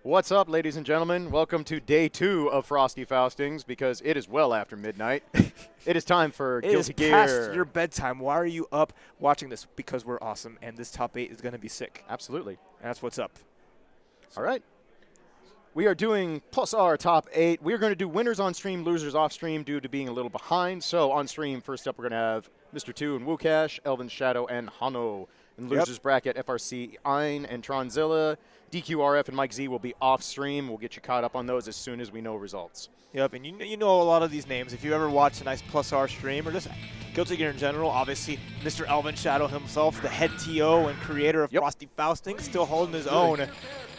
What's up, ladies and gentlemen? Welcome to day 2 of Frosty Faustings because it is well after midnight. It is time for Guilty Gear. It is past your bedtime. Why are you up watching this? Because we're awesome, and this top 8 is going to be sick. Absolutely. And that's what's up. All right. We are doing +R top 8. We're going to do winners on stream, losers off stream due to being a little behind. So on stream, first up, we're going to have Mr. 2 and Wukash, Elvin Shadow, and Hano. In losers bracket, FRC, Ein, and Tronzilla. DQRF and Mike Z will be off stream. We'll get you caught up on those as soon as we know results. Yep, and you know a lot of these names. If you ever watch a nice +R stream or just Guilty Gear in general, obviously Mr. Elvin Shadow himself, the head TO and creator of Frosty Faustings, still holding his own,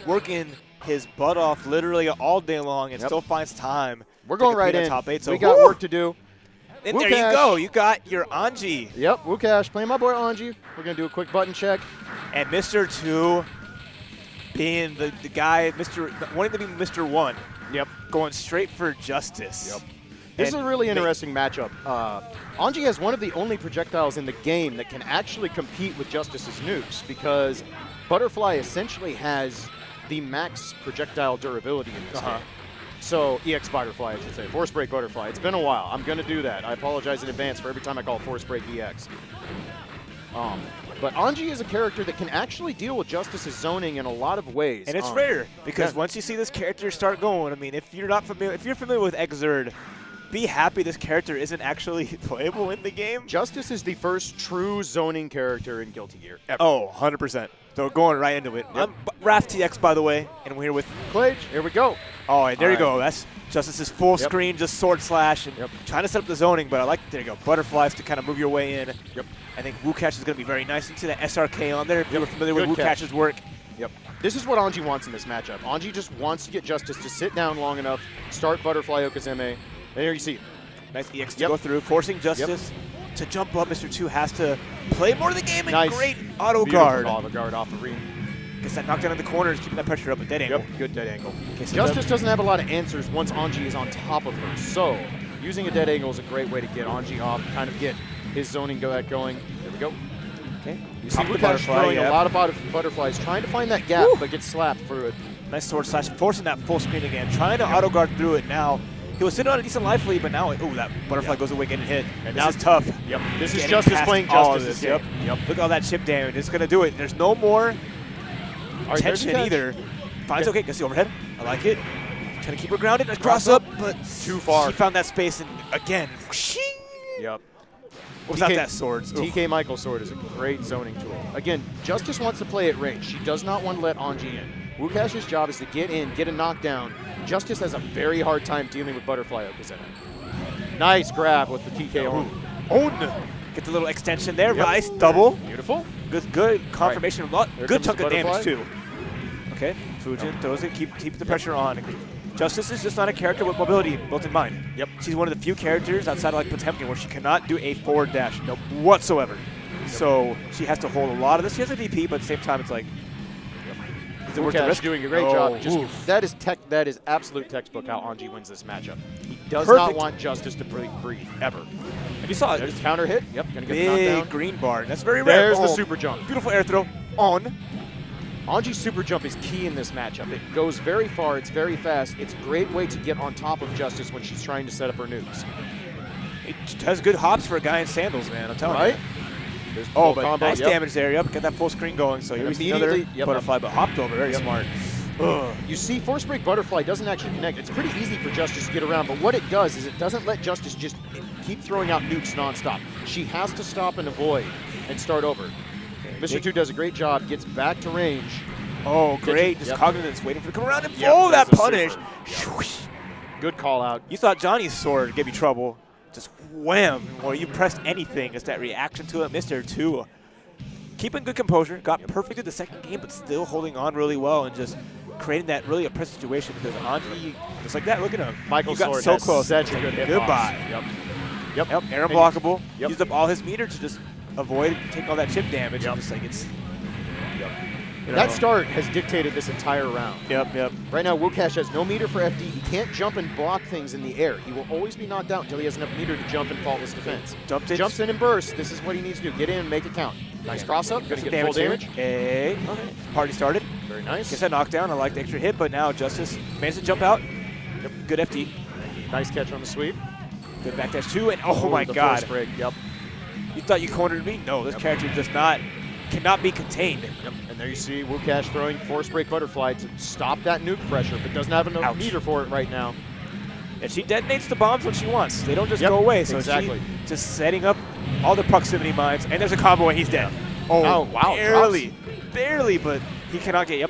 working his butt off literally all day long and still finds time. We're going right in. Top 8, so we got work to do. And there you go. You got your Anji. Yep, Wukash playing my boy Anji. We're going to do a quick button check. And Mr. 2 being the guy, wanting to be Mr. 1. Yep. Going straight for justice. Yep. This is a really interesting matchup. Anji has one of the only projectiles in the game that can actually compete with Justice's nukes because Butterfly essentially has the max projectile durability in this game. So, EX Butterfly, I should say. Force Break Butterfly. It's been a while. I'm going to do that. I apologize in advance for every time I call Force Break EX. But Anji is a character that can actually deal with Justice's zoning in a lot of ways. And it's rare because once you see this character start going, I mean, if you're familiar with Xrd, be happy this character isn't actually playable in the game. Justice is the first true zoning character in Guilty Gear ever. Oh, 100%. So going right into it. Yep. I'm RaphTX, by the way, and we're here with Klaige. Here we go. Oh, and there you go. That's Justice's full screen, just sword slash, and trying to set up the zoning, but I like, there you go, butterflies to kind of move your way in. Yep. I think Wukash is going to be very nice. You see that SRK on there if you're familiar with Wukash's work. Yep. This is what Anji wants in this matchup. Anji just wants to get Justice to sit down long enough, start Butterfly Okazeme, and there you see it. Nice EX to go through, forcing Justice to jump up. Mr. 2 has to play more of the game and great auto guard. Auto guard off the ring. Gets that knockdown in the corner, is keeping that pressure up, a dead angle. Yep, good dead angle. Okay, so Justice doesn't have a lot of answers once Anji is on top of her, so using a dead angle is a great way to get Anji off, kind of get his zoning going. There we go. Okay. You see Wukash throwing a lot of butterflies, trying to find that gap, but gets slapped through it. Nice sword slash, forcing that full screen again, trying to auto guard through it now. He was sitting on a decent life lead, but now, that butterfly goes away getting hit. And now it's tough. Yep. This is Justice playing Justice's game. Yep. Look at all that chip damage. It's going to do it. There's no more tension either. Finds okay. Gets the overhead. I like it. Trying to keep her grounded. Nice cross up, but too far. She found that space, and again, yep. Without that sword. TK Michael's sword is a great zoning tool. Again, Justice wants to play at range. She does not want to let Anji in. Wukash's job is to get in, get a knockdown. Justice has a very hard time dealing with Butterfly Okazeme. Nice grab with the TK on. Get the little extension there. Nice double. Beautiful. Good confirmation of lot. Good chunk of damage too. Okay, Fujin throws it, keep the pressure on. Justice is just not a character with mobility built in mind. Yep. She's one of the few characters outside of like Potemkin where she cannot do a forward dash whatsoever. So she has to hold a lot of this. She has a DP, but at the same time it's like, is it worth the risk? Doing a great job. That is absolute textbook how Anji wins this matchup. He does not want Justice to breathe ever. And you saw it. There's counter hit. Yep. Gonna get big the knockdown. Green bar. That's very rare. There's the super jump. Beautiful air throw on. Anji's super jump is key in this matchup. It goes very far. It's very fast. It's a great way to get on top of Justice when she's trying to set up her nukes. It has good hops for a guy in sandals, man. I'm telling you. There's but combo. Nice damage there. Yep, get that full screen going. So here's another butterfly, but hopped over. Very smart. You see, Force Break Butterfly doesn't actually connect. It's pretty easy for Justice to get around, but what it does is it doesn't let Justice just keep throwing out nukes nonstop. She has to stop and avoid and start over. Mr. 2 does a great job, gets back to range. Oh, great. Just Cognizance waiting for to come around and that punish. Good call out. You thought Johnny's sword gave you trouble. Just wham. Well, you pressed anything. It's that reaction to it. Mr. 2 keeping good composure. Got perfect in the second game, but still holding on really well and just creating that really oppressive situation because Anji, just like that, look at him. Michael's got sword so close. Such a good hit. Goodbye. Yep. Air unblockable. Used up all his meter to just avoid taking all that chip damage. And just like That start has dictated this entire round. Yep. Right now, Wukash has no meter for FD. He can't jump and block things in the air. He will always be knocked out until he has enough meter to jump and faultless defense. Jumps in and bursts. This is what he needs to do. Get in and make it count. Nice cross up. Going to get full damage. Okay. Party started. Very nice. Gets that knockdown. I like the extra hit, but now Justice managed to jump out. Yep. Good FD. Nice catch on the sweep. Good backdash too, and oh my god. Break. Yep. You thought you cornered me? No, this character cannot be contained. Yep. And there you see Wukash throwing force break butterfly to stop that nuke pressure, but doesn't have enough meter for it right now. And she detonates the bombs when she wants. They don't just go away. So exactly. She's just setting up all the proximity mines, and there's a combo and he's dead. Oh wow. Barely, but he cannot get,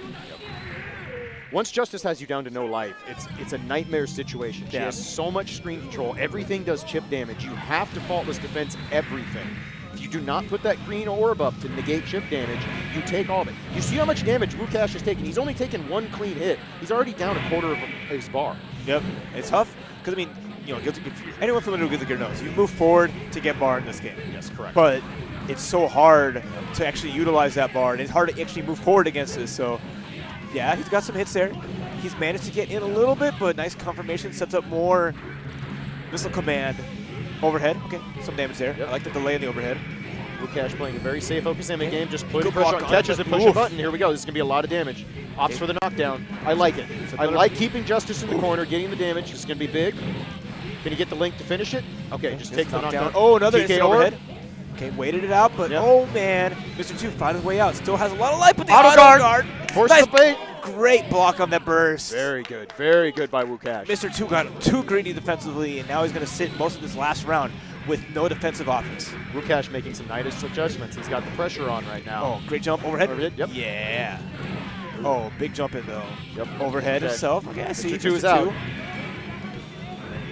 Once Justice has you down to no life, it's a nightmare situation. She has so much screen control. Everything does chip damage. You have to faultless defense everything. If you do not put that green orb up to negate chip damage, you take all of it. You see how much damage Wukash has taken. He's only taken one clean hit. He's already down a quarter of his bar. Yep, it's tough because I mean, if anyone familiar with Guilty Gear knows, you move forward to get bar in this game. Yes, correct. But it's so hard to actually utilize that bar, and it's hard to actually move forward against this. So, yeah, he's got some hits there. He's managed to get in a little bit, but nice confirmation, sets up more missile command. Overhead, okay, some damage there. I like the delay in the overhead. Wukash playing a very safe Okazeme game, just putting pressure on catches and push a button. Here we go. This is going to be a lot of damage. Opts for the knockdown. I like it. I like keeping Justice in the corner, getting the damage. This is going to be big. Can he get the link to finish it? Okay, just take the knockdown. Oh, another instant overhead. Okay, waited it out, but oh man, Mr. 2 found his way out. Still has a lot of life, but the auto guard. Force the bait. Great block on that burst. Very good by Wukash. Mr. 2 got too greedy defensively, and now he's going to sit most of this last round with no defensive offense. Wukash making some nice adjustments. He's got the pressure on right now. Oh, great jump overhead. Yep. Yeah. Oh, big jump in though. Yep. Overhead himself. Okay, I see. Mr. 2 is out.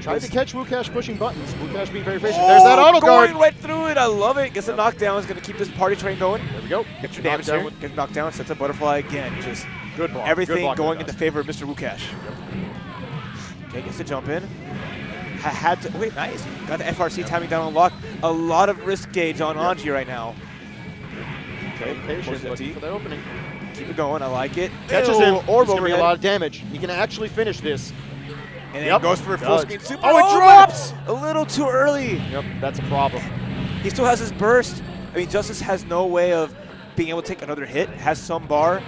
Tried to catch Wukash pushing buttons. Wukash being very patient. There's that auto guard. Going right through it. I love it. Gets a knockdown. Is going to keep this party train going. There we go. Gets your damage here. Gets knocked down. Sets a butterfly again. Just good block. Everything going in the favor of Mr. Wukash. Okay, gets to jump in. Had to. Wait, nice. Got the FRC timing down on lock. A lot of risk gauge on Anji right now. Okay, patient. Looking for that opening. Keep it going. I like it. Catches him. Orb over a lot of damage. He can actually finish this. And then goes for a full screen super. Oh, it drops! A little too early. Yep, that's a problem. He still has his burst. I mean, Justice has no way of being able to take another hit. Has some bar.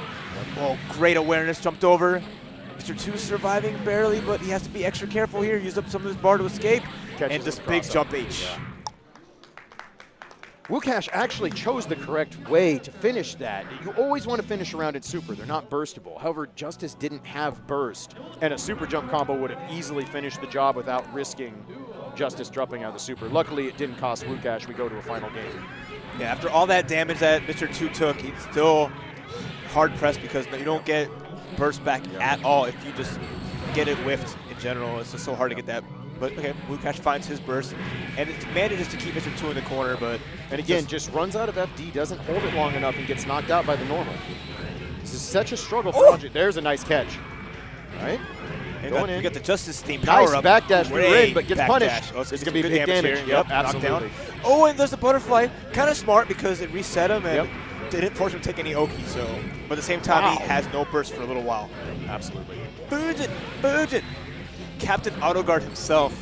Oh, great awareness. Jumped over. Mr. 2 surviving barely, but he has to be extra careful here. Used up some of his bar to escape. And this big jump H. Yeah. Wukash actually chose the correct way to finish that. You always want to finish around in super. They're not burstable. However, Justice didn't have burst, and a super jump combo would have easily finished the job without risking Justice dropping out of the super. Luckily, it didn't cost Wukash. We go to a final game. Yeah, after all that damage that Mr. 2 took, he's still hard-pressed because you don't get burst back at all if you just get it whiffed in general. It's just so hard to get that. But okay, Wukash finds his burst, and it manages to keep Mr. 2 in the corner, but... And again, just runs out of FD, doesn't hold it long enough, and gets knocked out by the normal. This is such a struggle for Anji. There's a nice catch. All right? Going in. We got the Justice theme power up. Nice backdash through ring, but gets punished. Oh, it's going to be big damage. Yep, absolutely. Oh, and there's the butterfly. Kind of smart because it reset him and didn't force him to take any Oki, so... But at the same time, he has no burst for a little while. Absolutely. Fujin! Captain Autoguard himself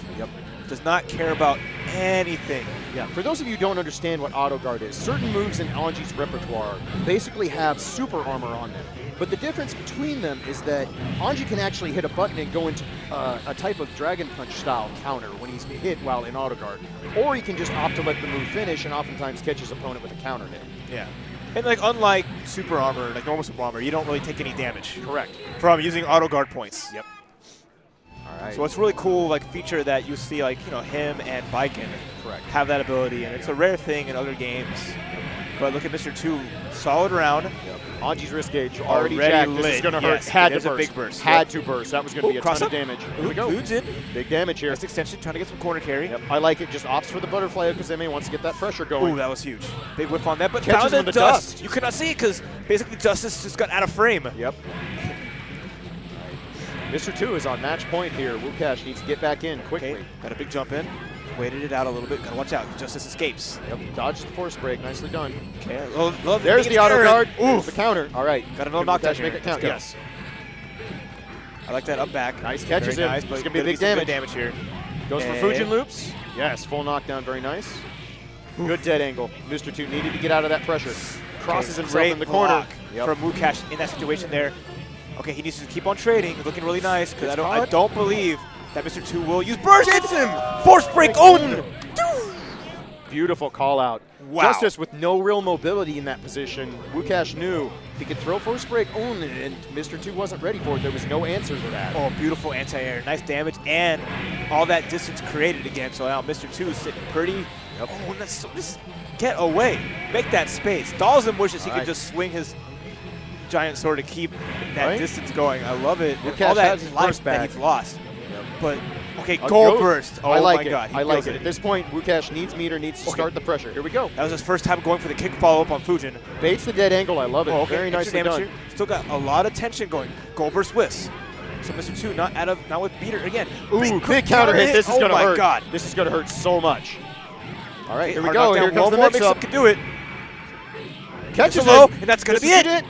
does not care about anything. Yeah, for those of you who don't understand what Autoguard is, certain moves in Anji's repertoire basically have super armor on them. But the difference between them is that Anji can actually hit a button and go into a type of Dragon Punch style counter when he's hit while in Autoguard. Or he can just opt to let the move finish and oftentimes catch his opponent with a counter hit. Yeah. And like unlike super armor, like normal super armor, you don't really take any damage. Correct. From using Autoguard points. Yep. Right. So it's really cool, like feature that you see, like him and Baiken have that ability, and it's a rare thing in other games. But look at Mr. 2, solid round. Anji's risk gauge already jacked. Lit. This is going to hurt. Yes, Had to burst. A big burst. Had to burst. That was going to be a ton of damage. Here we go. Fujin. Big damage here. Nice extension, trying to get some corner carry. Yep. I like it. Just opts for the butterfly because Eme wants to get that pressure going. Ooh, that was huge. Big whiff on that, but catches him in the dust. You could not see it because basically Justice just got out of frame. Yep. Mr. 2 is on match point here. Wukash needs to get back in quickly. Okay. Got a big jump in. Waited it out a little bit. Gotta watch out. Justice escapes. Yep. Dodged the force break. Nicely done. Okay. There's the auto guard. Ooh, the counter. All right. Got another knockdown. Make it count. Yes. I like that up back. Nice catches him. Nice, but it's going to be big damage. Here. Goes for Fujin loops. Yes, full knockdown. Very nice. Good dead angle. Mr. 2 needed to get out of that pressure. Crosses himself in the corner. From Wukash in that situation there. Okay, he needs to keep on trading. Looking really nice because I don't believe that Mr. 2 will use burst. Hits him. Force break. Oh! Beautiful call out. Wow. Justice with no real mobility in that position. Wukash knew if he could throw force break on, and Mr. 2 wasn't ready for it. There was no answer to that. Oh, beautiful anti-air. Nice damage, and all that distance created again. So now Mr. 2 is sitting pretty. Yep. Oh, just get away. Make that space. Dalsum wishes he could just swing his giant sword to keep that distance going. I love it. All that life that he's lost. Yep. But, okay, gold burst. Oh, my God. I like it. At this point, Wukash needs meter, needs to start the pressure. Here we go. That was his first time going for the kick follow-up on Fujin. Baits the dead angle. I love it. Oh, okay. Very nicely done. Still got a lot of tension going. Gold burst whiffs. So Mr. 2 not with beater again. Ooh, big counter hit. This is going to hurt. Oh, my God. This is going to hurt so much. All right, Okay, here we go. Here comes the mix-up. Can do it. Catches low, it. and that's going to be it.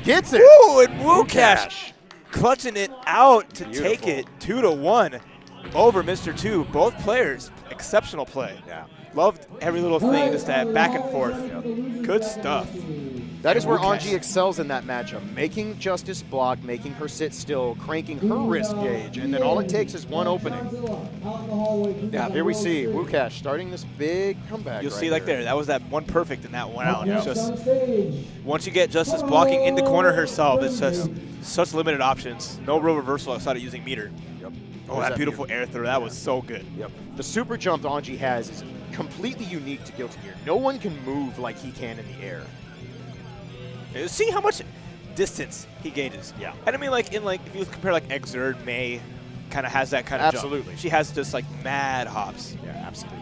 Gets it. Ooh, and Wukash clutching it out to take it 2-1 over Mr. 2. Both players, exceptional play. Yeah. Loved every little thing, just that back and forth. Good stuff. That is where Anji excels in that matchup, making Justice block, making her sit still, cranking her wrist gauge, and then all it takes is one opening. Yeah, here we see Wukash starting this big comeback. You'll see like there, that was that one perfect in that one out. It's just, once you get Justice blocking in the corner herself, it's just such limited options. No real reversal outside of using meter. Yep. Oh, that beautiful air throw, that was so good. Yep. The super jump Anji has is completely unique to Guilty Gear. No one can move like he can in the air. See how much distance he gauges. Yeah. And I mean, like, if you compare, like, Exerd, May kind of has that kind of Absolutely. jump. She has just, like, mad hops. Yeah, absolutely.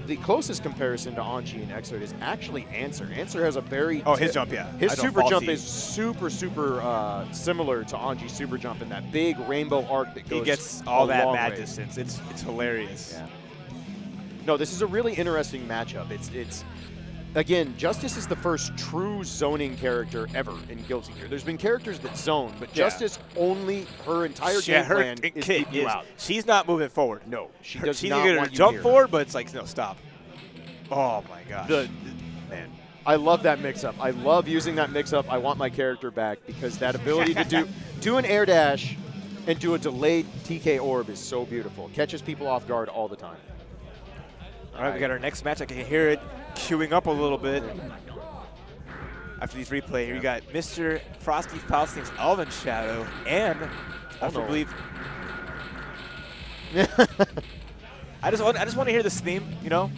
The closest comparison to Anji and Exerd is actually Answer. Answer has a very... Oh, his jump, yeah. His super jump is super similar to Anji's super jump in that big rainbow arc that goes He gets all that mad way. distance. It's hilarious. Yeah. No, this is a really interesting matchup. It's again, Justice is the first true zoning character ever in Guilty Gear. There's been characters that zone, but Justice only, her entire game plan is keep you out. She's not moving forward. No, she does she's not going want to you jump here. forward, but it's like, no, stop. Oh, my gosh. Man, I love that mix-up. I love using that mix-up. I want my character back because that ability to do an air dash and do a delayed TK orb is so beautiful. Catches people off guard all the time. All right, we got our next match. I can hear it queuing up a little bit. After these replay, here you got Mr. Frosty Faustings, Elvin Shadow, and I believe. I just want to hear this theme. You know,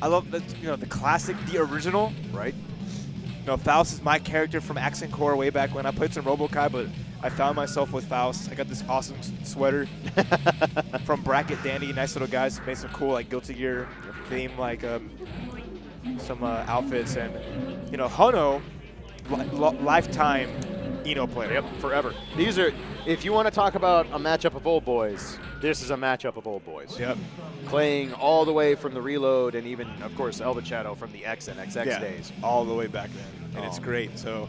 I love the classic, the original. Right. You know, Faust is my character from Accent Core way back when I played some RoboKai, but I found myself with Faust. I got this awesome sweater from Bracket Dandy. Nice little guys. Made some cool like Guilty Gear theme, like some outfits, and you know, Hono, lifetime Eno player. Yep, forever. These are, if you want to talk about a matchup of old boys, this is a matchup of old boys. Yep. Playing all the way from the Reload and even, of course, Elvin Shadow from the X and XX days. All the way back then, and it's great. So,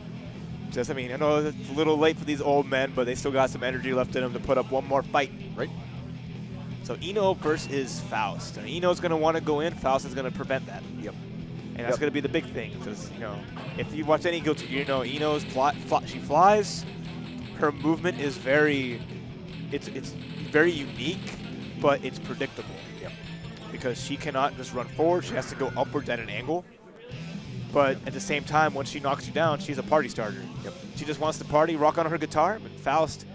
I mean, I know it's a little late for these old men, but they still got some energy left in them to put up one more fight. Right. So Eno versus Faust, and Eno's going to want to go in. Faust is going to prevent that. Yep. And that's going to be the big thing, because you know, if you watch any Guilty Gear, you know Eno's she flies. Her movement is it's very unique, but it's predictable. Yep. Because she cannot just run forward; she has to go upwards at an angle. But at the same time, once she knocks you down, she's a party starter. Yep. She just wants to party, rock on her guitar. But Faust,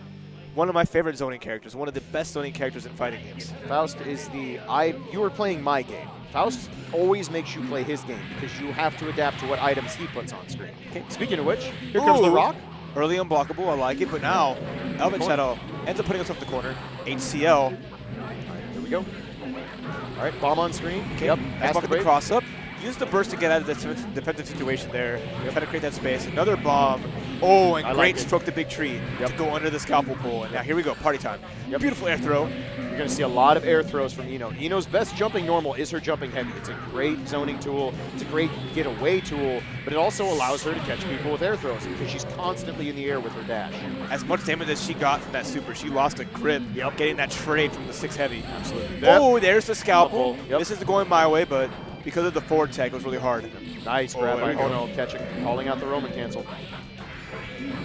one of my favorite zoning characters, one of the best zoning characters in fighting games. Faust is you were playing my game. Faust always makes you play his game because you have to adapt to what items he puts on screen. Okay. Speaking of which, here comes the rock. Early unblockable, I like it, but now Elvin Shadow ends up putting himself in the corner. HCL. All right, here we go. All right, bomb on screen. Okay. Yep. Nice the cross up. Use the burst to get out of the defensive situation there. Try to create that space. Another bomb. Oh, and I great like it. stroke the big tree Yep. to go under the scalpel pull. And now here we go, party time. Yep. Beautiful air throw. You're going to see a lot of air throws from Eno. Eno's best jumping normal is her jumping heavy. It's a great zoning tool. It's a great getaway tool, but it also allows her to catch people with air throws because she's constantly in the air with her dash. As much damage as she got from that super, she lost a grip getting that trade from the 6 heavy. Absolutely. Oh, there's the scalpel. Yep. This is going my way, but because of the forward tag, it was really hard. Nice grab there by we go. Hono, catching, calling out the Roman cancel.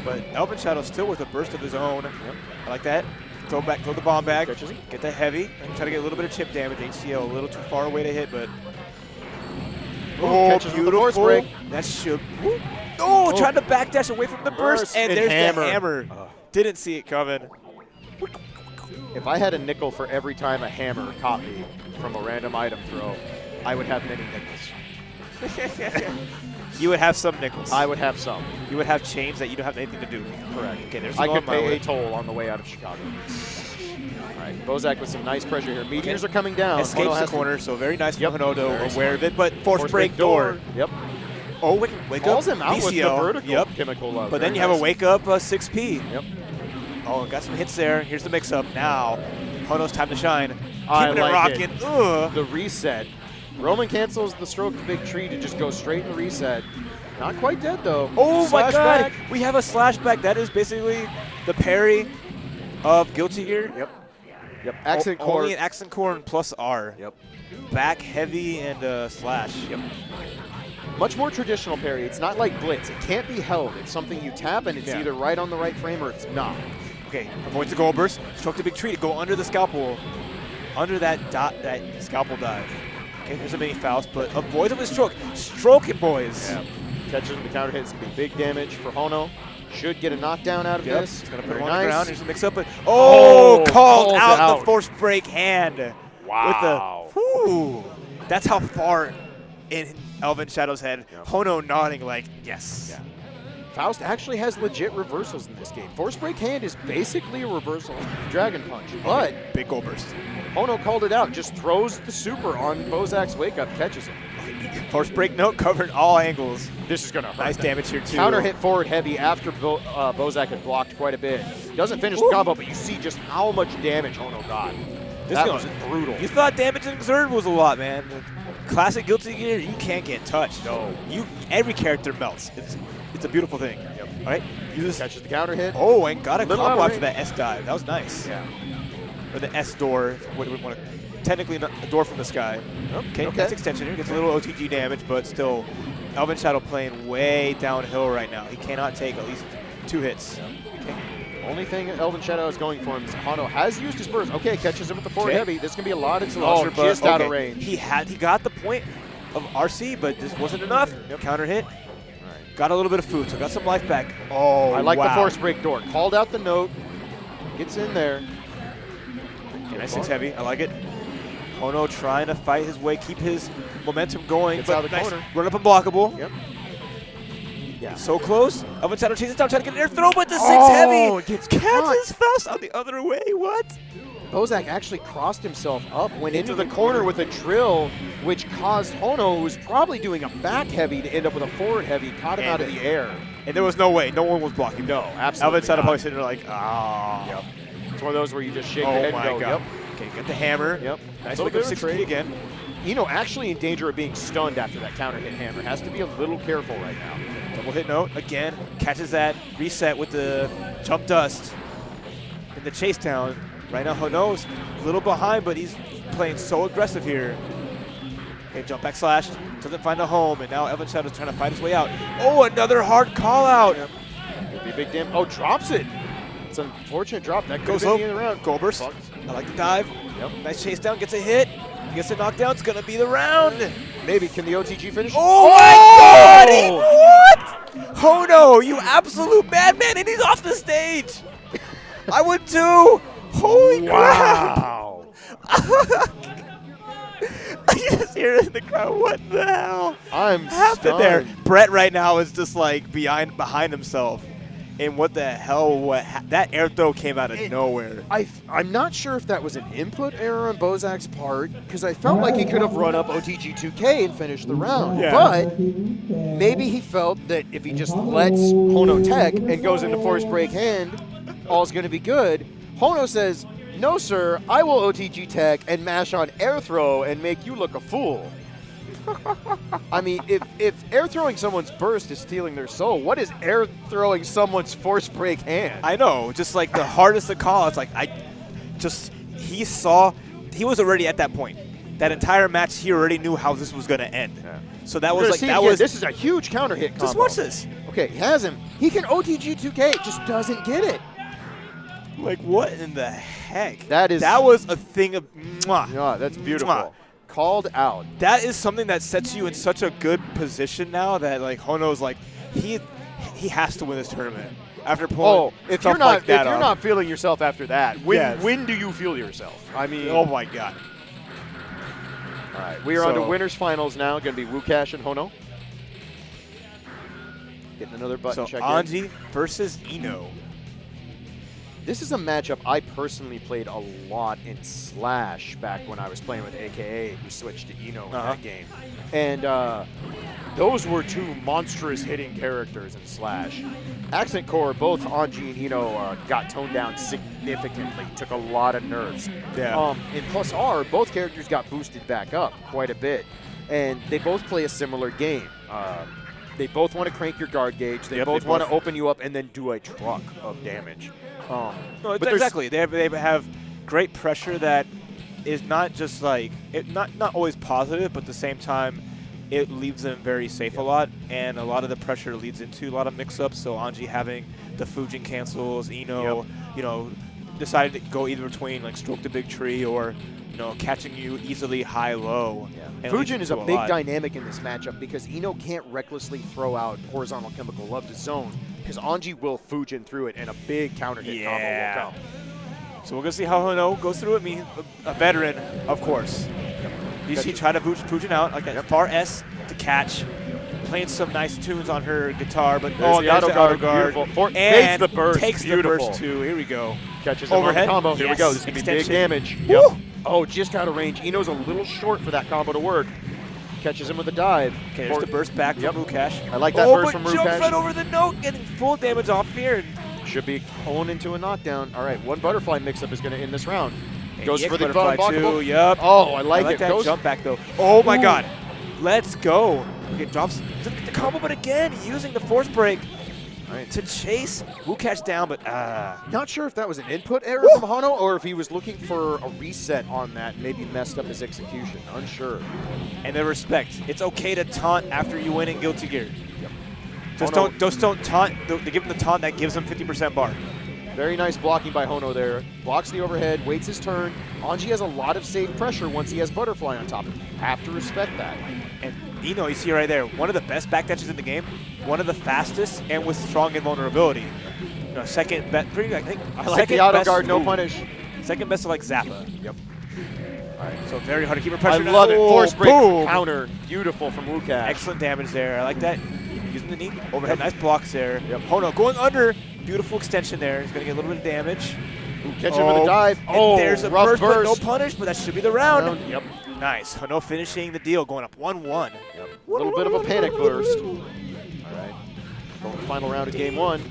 But Elvin Shadow still with a burst of his own. I like that. Throw the bomb back. Catches him. Get the heavy. And try to get a little bit of chip damage. HCL a little too far away to hit, but. Catches with the force break. That should. Oh, tried to backdash away from the burst, and there's hammer. the hammer. Didn't see it coming. If I had a nickel for every time a hammer caught me from a random item throw, I would have many nickels. You would have some nickels. I would have some. You would have change that you don't have anything to do. Correct. Okay, there's I going could my pay way. a toll on the way out of Chicago. All right, Bozak with some nice pressure here. Meteors are coming down. Escapes Hono the has to- corner, so very nice Yep. for Hono, Very aware smart. of it, but force break door. Yep. Oh, wake Calls up. him out with the VCL. vertical Yep. chemical love. But then Very you have a nice. wake up 6P. Yep. Oh, got some hits there. Here's the mix up now. Hono's time to shine. I Keeping it like rocking. it. Ugh. The reset. Roman cancels the stroke the big tree to just go straight in the reset. Not quite dead though. Oh my Slash god. back. We have a slash back. That is basically the parry of Guilty Gear. Yep. Yep. Accent core. Only an accent core and plus R. Yep. Back heavy and slash. Yep. Much more traditional parry. It's not like Blitz. It can't be held. It's something you tap and it's either right on the right frame or it's not. Okay, avoids the goal burst. Stroke the big tree to go under the scalpel. Under that scalpel dive. Okay, there's a mini Faust, but avoids it with stroke. Stroke it, boys. Yeah. Catches the counter hit. It's going to be big damage for Hono. Should get a knockdown out of this. It's going to put Very him on the nice. ground. Here's the mix up. But called calls out it the force break hand. Wow. With the, whew, that's how far in Elvin Shadow's head. Yep. Hono nodding like, yes. Yeah. Faust actually has legit reversals in this game. Force break hand is basically a reversal of Dragon Punch, but Big goal burst. Hono called it out. Just throws the super on Bozak's wake up, catches him. Force break note covered all angles. This is going to hurt. Nice them. damage here too. Counter hit forward heavy after Bozak had blocked quite a bit. Doesn't finish the combo, but you see just how much damage Hono got. That was brutal. You thought damage exerted was a lot, man. Classic Guilty Gear, you can't get touched. No. Every character melts. It's a beautiful thing. Yep. All right. You just Catches the counter hit. Oh, and got a Little combo out after of that S dive. That was nice. Yeah. Or the S door. What do we want to? Technically, not a door from the sky. Okay. That's extension here. Gets a little OTG damage, but still, Elvin Shadow playing way downhill right now. He cannot take at least 2 hits. Okay. Only thing Elvin Shadow is going for him is Hono has used his burst. Okay, catches him with the forward heavy. This can be a lot of just out of range. He got the point of RC, but this wasn't enough. Counter hit. Got a little bit of food, so got some life back. Oh, I like the force break door. Called out the note. Gets in there. Okay, nice 6 heavy. I like it. Hono trying to fight his way, keep his momentum going. Gets but out of the nice. corner. Run up unblockable. Yep. Yeah. So close. Elvin Shadow chases down, trying to get an air throw, but the 6 Oh, it heavy. gets caught. Catches Faust on the other way. What? Bozak actually crossed himself up, went into the corner with a drill, which caused Hono, who was probably doing a back heavy, to end up with a forward heavy, caught him out of the air. And there was no way. No one was blocking. No, absolutely Elvin Shadow not. probably sitting there like, ah. Yep. It's one of those where you just shake Oh your head my and go, God. yep. Okay, got the hammer. Yep. Nice Little wake bit up of a 6 trade. feet again. Eno actually in danger of being stunned after that counter hit hammer. Has to be a little careful right now. Double hit note again. Catches that reset with the jump dust. In the chase down. Right now Hono's a little behind, but he's playing so aggressive here. Okay, jump back slash. Doesn't find a home, and now Elvin Shadow's trying to fight his way out. Oh, another hard call out. Yep. Could be big damage. Oh, drops it. It's an unfortunate drop. That Goes goes up. in the round. Goal burst. I like the dive. Yep. Nice chase down. Gets a hit. Gets a knockdown. It's going to be the round. Maybe. Can the OTG finish? Oh, my God! What? Hono, you absolute madman, and he's off the stage. I would too. Holy crap. Wow. I just hear it in the crowd. What the hell? I'm happened stunned. there? Brett right now is just like behind himself. And what the hell? That air throw came out of nowhere. I'm not sure if that was an input error on Bozak's part, because I felt like he could have run up OTG2K and finished the round. Yeah. But maybe he felt that if he just lets Hono tech and goes into force break hand, all's going to be good. Hono says, no, sir, I will OTG tech and mash on air throw and make you look a fool. I mean, if air throwing someone's burst is stealing their soul, what is air throwing someone's force break hand? I know, just like the hardest to call. It's like he was already at that point. That entire match, he already knew how this was going to end. Yeah. So that was like this is a huge counter hit combo. Just watch this. Okay, he has him. He can OTG 2K, just doesn't get it. Like what in the heck? That was a thing of mwah. Yeah, that's beautiful. Mwah. Called out. That is something that sets you in such a good position now that like Hono's like he has to win this tournament after pulling. If you're not feeling yourself after that, when do you feel yourself? I mean, oh my god. All right, we are on to winners finals now. Going to be Wukash and Hono. Getting another button check. So Anji versus Ino. This is a matchup I personally played a lot in Slash back when I was playing with AKA, who switched to Ino in that game. And those were two monstrous hitting characters in Slash. Accent Core, both Anji and Ino got toned down significantly, took a lot of nerfs. Yeah. In Plus R, both characters got boosted back up quite a bit. And they both play a similar game. They both want to crank your guard gauge. They both want to open you up and then do a truck of damage. No, exactly. They have great pressure that is not just like not always positive, but at the same time, it leaves them very safe a lot, and a lot of the pressure leads into a lot of mix-ups. So Anji having the Fujin cancels, Ino, decided to go either between like stroke the big tree or catching you easily high-low. Yeah. Fujin is a big dynamic in this matchup because Ino can't recklessly throw out horizontal chemical love to zone because Anji will Fujin through it and a big counter hit combo will come. So we're going to see how Hono goes through it. A veteran, of course. You see try to Fujin out like that far S to catch. Playing some nice tunes on her guitar, but there's the auto guard. And the burst. Takes beautiful. The burst too. Here we go. Catches overhead combo. Here we go. This is going to be big damage. Yep. Oh, just out of range. Ino's a little short for that combo to work. Catches him with a dive. Okay, there's the burst back from Wukash. I like that burst from Wukash. Jumps right over the note, getting full damage off here. Should be pulling into a knockdown. All right, one butterfly mix-up is going to end this round. Goes for the butterfly too. Yep. Oh, I like it. That jump back though. Oh my god. Let's go. Okay, drops the combo, but again, using the force break to chase Wukash down, but not sure if that was an input error from Hono or if he was looking for a reset on that, maybe messed up his execution. Unsure. And the respect. It's okay to taunt after you win in Guilty Gear. Yep. Just don't taunt. They give him the taunt that gives him 50% bar. Very nice blocking by Hono there. Blocks the overhead, waits his turn. Anji has a lot of safe pressure once he has Butterfly on top of him. Have to respect that. And Ino, you see right there, one of the best backdashes in the game, one of the fastest, and with strong invulnerability. Second best, I think. I like the auto guard, no punish. Second best to like Zappa. Yep. All right, so very hard to keep her pressure. I love it. Force break counter. Beautiful from Wukash. Excellent damage there. I like that. Using the knee. Overhead. Nice blocks there. Yep. Hono going under. Beautiful extension there. He's going to get a little bit of damage. Catch him with a dive. And there's a burst, but no punish, but that should be the round. Yep. Nice. Hono finishing the deal, going up 1-1. Yep. A little bit of a panic burst. All right. Going to the final round of game one.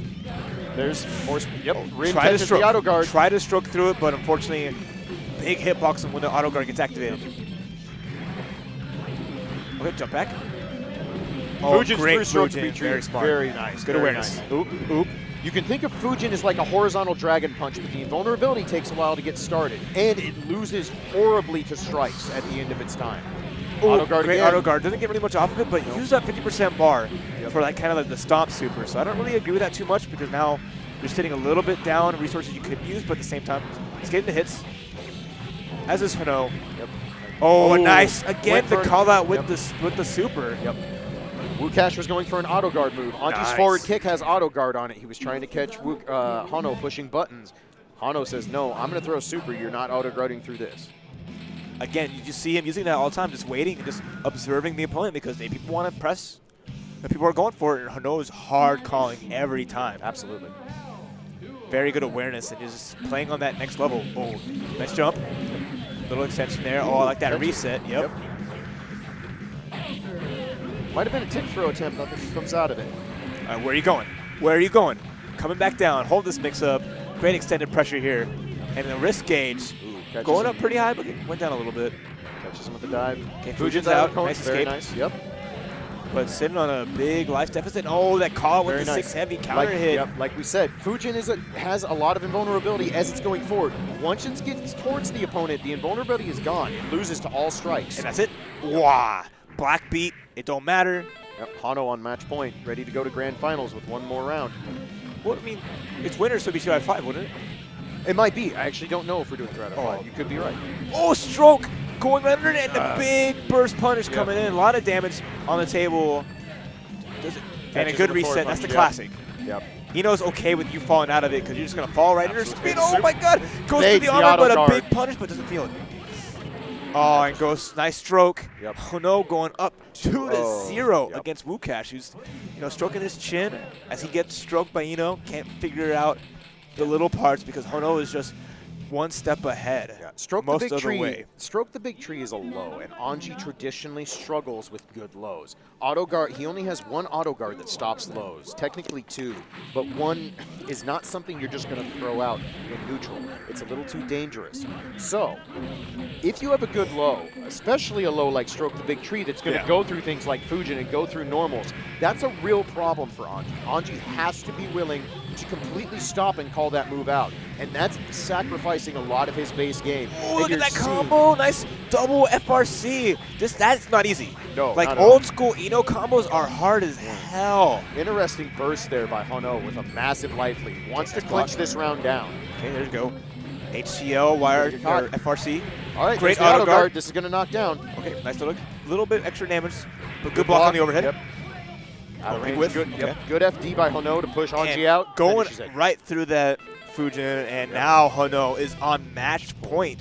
There's force. Yep. Rin catches the auto guard. Try to stroke through it, but unfortunately, big hitbox when the auto guard gets activated. Okay, jump back. Fujin's great through stroke Fujin. very smart. Very nice. Good awareness. Nice. Oop. You can think of Fujin as like a horizontal dragon punch, but the invulnerability takes a while to get started, and it loses horribly to strikes at the end of its time. Auto guard great again. Auto guard. Doesn't get really much off of it, but use that 50% bar for like kind of like the stomp super. So I don't really agree with that too much because now you're sitting a little bit down on resources you could use, but at the same time, he's getting the hits. As is Hono. Yep. Oh, nice. Again, the call out with the super. Yep. Wukash was going for an auto guard move. Anji's forward kick has auto guard on it. He was trying to catch Hono pushing buttons. Hono says, no, I'm going to throw super. You're not auto guarding through this. Again, you just see him using that all the time, just waiting and just observing the opponent because maybe people want to press And people are going for it, and Hano is hard calling every time. Absolutely. Very good awareness, and just playing on that next level. Oh, nice jump. Little extension there. Oh, I like that reset. Yep. Might have been a tip throw attempt. Nothing comes out of it. All right, where are you going? Where are you going? Coming back down. Hold this mix-up. Great extended pressure here. And the wrist gauge going up pretty high, but it went down a little bit. Catches him with the dive. Okay, Fujin's out. Nice Very escape. nice. Yep. But sitting on a big life deficit. Oh, that call with Very the nice. 6 heavy counter hit. Yep, like we said, Fujin has a lot of invulnerability as it's going forward. Once it gets towards the opponent, the invulnerability is gone. It loses to all strikes. And that's it. Wow. Black beat. It don't matter. Yep, Hano on match point, ready to go to grand finals with one more round. Well, I mean, it's winners, so it'd be 2 out of 5, wouldn't it? It might be. I actually don't know if we're doing 3 out of 5. Oh. You could be right. Oh, stroke going right under it, and the big burst punish coming in. A lot of damage on the table. And a good reset. That's the classic. Yep. Ino's okay with you falling out of it because you're just going to fall right under speed. Oh, my God. Goes Baits to the the armor, auto but guard. a big punish, but doesn't feel it. Oh, and goes nice stroke. Yep. Hano going up 2-0 Yep. against Wukash, who's stroking his chin as he gets stroked by Ino. Can't figure out the little parts because Hano is just one step ahead. Yeah. Stroke most the big of tree. the way. Stroke the big tree is a low, and Anji traditionally struggles with good lows. Auto guard. He only has one auto guard that stops lows. Technically 2, but 1 is not something you're just going to throw out in neutral. It's a little too dangerous. So, if you have a good low, especially a low like Stroke the Big Tree that's going to go through things like Fujin and go through normals, that's a real problem for Anji. Anji has to be willing to completely stop and call that move out. And that's sacrificing a lot of his base game. Oh, look at that combo. Nice double FRC. That's not easy. No, like not at all. old school Ino combos are hard as hell. Interesting burst there by Hano with a massive life lead. Wants to clinch this round down. Okay, there you go. HCL, wired, or FRC. All right, great auto auto guard. This is going to knock down. Okay, nice little bit extra damage, but good block on the overhead. Yep. Out of Big range. whiff. Good, Okay. good FD by Hano to push Anji And out. going Finishes it. right through that Fujin, and now Hano is on match point.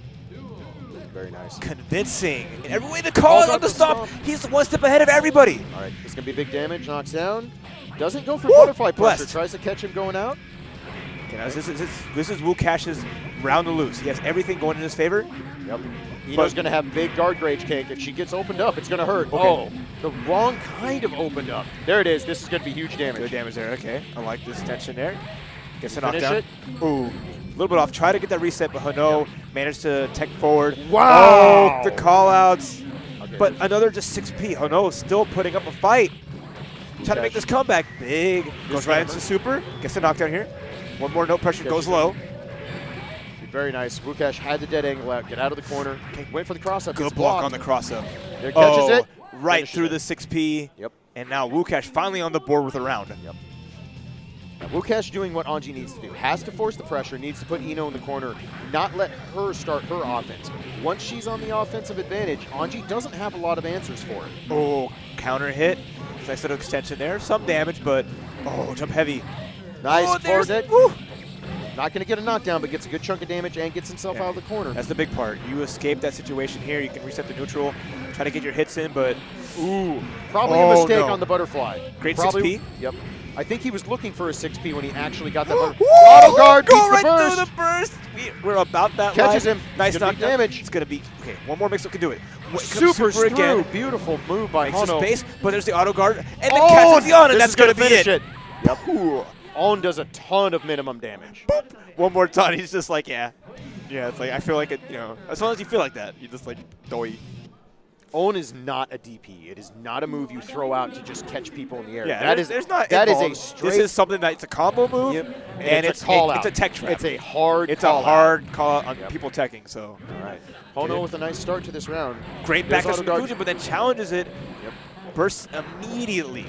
Very nice. Convincing. In every way the call is on the stop. He's one step ahead of everybody. All right, this is going to be big damage. Knocks down. Doesn't go for butterfly pressure. Blessed. Tries to catch him going out. Okay, now this is Wukash's round to lose. He has everything going in his favor. Yep. Ino's going to have big guard rage cake. If she gets opened up, it's going to hurt. Oh, the wrong kind of opened up. There it is. This is going to be huge damage. Good damage there. Okay, I like this tension there. Gets a Finish knockdown. it. Ooh, a little bit off. Try to get that reset, but Hano managed to tech forward. Wow. Oh, the call-outs. Okay. But another just 6P. Hano still putting up a fight. Trying to make this comeback. Big. Goes right into super. Gets a knockdown here. One more, no pressure. Goes low. Very nice. Wukash had the dead angle out. Get out of the corner. Wait for the cross-up. Good It's block blocked. on the cross-up. There catches it. Right Finishes through it. the 6P. Yep. And now Wukash finally on the board with a round. Yep. Now, Wukash doing what Anji needs to do. Has to force the pressure, needs to put Ino in the corner, not let her start her offense. Once she's on the offensive advantage, Anji doesn't have a lot of answers for it. Oh, counter hit. Nice little extension there. Some damage, but jump heavy. Nice forward there's- hit. woo. Not going to get a knockdown, but gets a good chunk of damage and gets himself out of the corner. That's the big part. You escape that situation here. You can reset the neutral, try to get your hits in, but Probably a mistake no. on the butterfly. Great Probably, 6P. Yep. I think he was looking for a 6P when he actually got that butterfly. Woo! Auto guard beats Go the right burst. through the burst. We're about that Catches live. him. Nice Gonna be knockdown. damage. It's going to be, okay, one more mix-up can do it. Super through. again. Beautiful move by Makes the Hano. space, but there's the auto guard, and then catches the on, and this that's is going to be finish it. Yep. On does a ton of minimum damage. Boop. One more time, he's just like, yeah. Yeah, it's like, I feel like it, as long as you feel like that, you just like, doy. On is not a DP. It is not a move you throw out to just catch people in the air. Yeah, that is there's not that is involved. a straight. This is something that's a combo move, and it's a call out. It's a tech trap. It's a hard. It's call a hard call out on people teching. So, all right. Hono with a nice start to this round. Great There's back auto guard. Fujin, but then challenges it. Bursts immediately.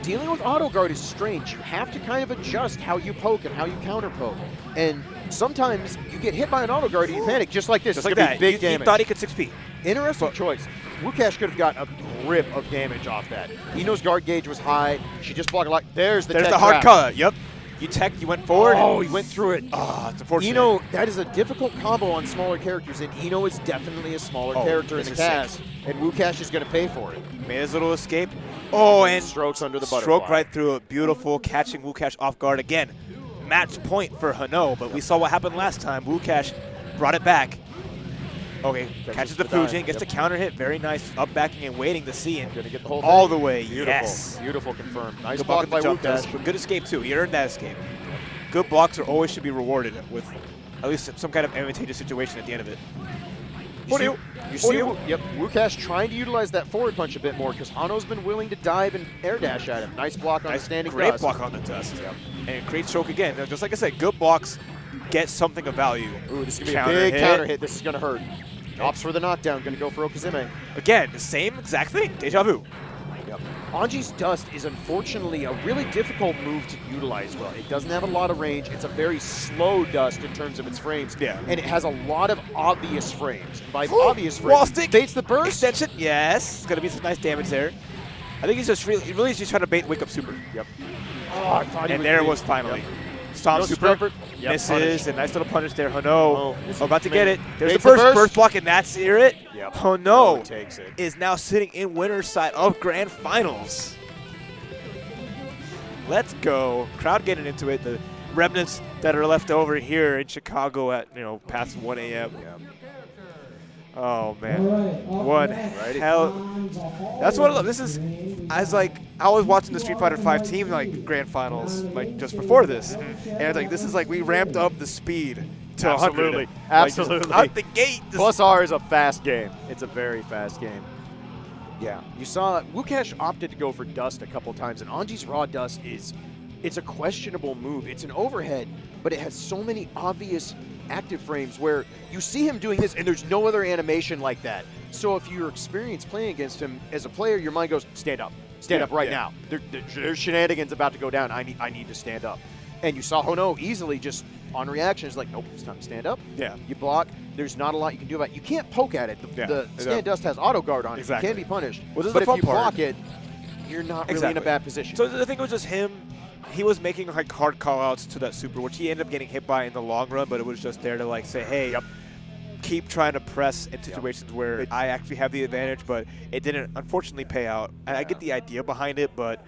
Dealing with auto guard is strange. You have to kind of adjust how you poke and how you counter poke. And sometimes you get hit by an auto guard and you panic just like this. Just it's like gonna that. be big He damage. thought he could 6P. Interesting choice. Wukash could have got a grip of damage off that. Ino's guard gauge was high. She just blocked a lot. There's the There's tech the hard trap. color. Yep. You teched, you went forward. Oh, he went through it. It's unfortunate. Ino, that is a difficult combo on smaller characters, and Ino is definitely a smaller character in this the is cast, and Wukash is going to pay for it. Made his little escape. Oh, and strokes under the butterfly. Stroke right through it. Beautiful, catching Wukash off guard again. Match point for Hano, but we saw what happened last time. Wukash brought it back. Okay, catches the Fujin, gets the counter hit. Very nice up backing and waiting to see, and Gonna get the whole all thing. the way. Beautiful. Yes. Beautiful confirmed. Nice Good block by jump Wukash. test, but good escape too. He earned that escape. Good blocks are always should be rewarded with at least some kind of advantageous situation at the end of it. You see, yep, Wukash trying to utilize that forward punch a bit more because Hano's been willing to dive and air dash at him. Nice block on the standing Great dust. block on the dust. Yep. And great stroke again. Now, just like I said, good blocks get something of value. Ooh, this is going to be a big counter hit. This is going to hurt. Opts for the knockdown. Going to go for Okazeme. Again, the same exact thing. Deja vu. Yep. Anji's dust is unfortunately a really difficult move to utilize well. It doesn't have a lot of range. It's a very slow dust in terms of its frames. Yeah. And it has a lot of obvious frames. And by obvious frames, wall stick. baits the burst. Extension. Yes. It's going to be some nice damage there. I think he's just really just trying to bait wake up super. Yep. Oh, I thought he and there it was finally. Yep. Stomp No super. Yep, misses. punish. A nice little punish there. Hano. Oh, about to get it. There's the Baits the burst block, and that's it. Yep. Hano takes it. is now sitting in winner's side of Grand Finals. Let's go. Crowd getting into it. The remnants that are left over here in Chicago at, past 1 a.m. Yep. Oh, man. One hell. That's what I love. This is, I was watching the Street Fighter V team, Grand Finals, just before this. And this is we ramped up the speed to 100. Absolutely. Out the gate. Plus R is a fast game. It's a very fast game. Yeah. You saw Wukash opted to go for dust a couple times, and Anji's raw dust it's a questionable move. It's an overhead, but it has so many obvious active frames where you see him doing this and there's no other animation like that. So if you're experienced playing against him as a player, your mind goes, stand up right now. There's shenanigans about to go down. I need to stand up. And you saw Hono easily just on reaction is nope, it's time to stand up. Yeah. You block. There's not a lot you can do about it. You can't poke at it. The stand dust has auto guard on it. Exactly. You can be punished. Well, but if you block it, you're not really in a bad position. So I think it was just him. He was making hard call-outs to that super, which he ended up getting hit by in the long run, but it was just there to say, hey, keep trying to press in situations where I actually have the advantage, but it didn't unfortunately pay out. And I get the idea behind it, but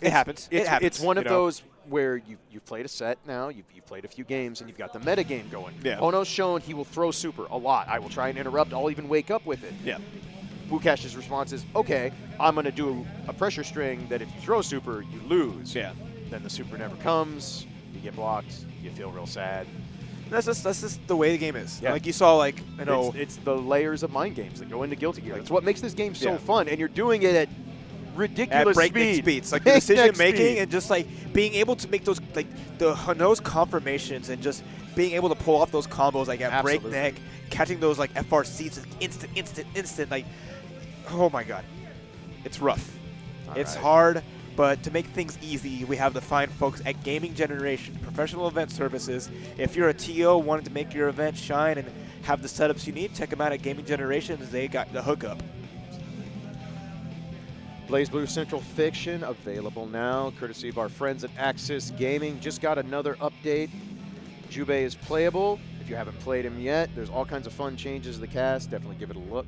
it happens. It's one of those where you've played a set now, you've played a few games, and you've got the meta game going. Yeah. Hono's shown he will throw super a lot. I will try and interrupt. I'll even wake up with it. Yeah. Wukash's response is, okay, I'm going to do a pressure string that if you throw super, you lose. Yeah. Then the super never comes, you get blocked, you feel real sad. That's just the way the game is. Yeah. You saw, it's the layers of mind games that go into Guilty Gear. That's what makes this game so fun, and you're doing it at ridiculous speeds. The decision making and just being able to make those the Hano's confirmations and just being able to pull off those combos at breakneck, catching those FRCs instant. Oh my god, it's rough. It's hard. But to make things easy, we have the fine folks at Gaming Generation, professional event services. If you're a TO wanting to make your event shine and have the setups you need, check them out at Gaming Generations. They got the hookup. BlazBlue Central Fiction available now, courtesy of our friends at Axis Gaming. Just got another update. Jubei is playable. If you haven't played him yet, there's all kinds of fun changes to the cast. Definitely give it a look.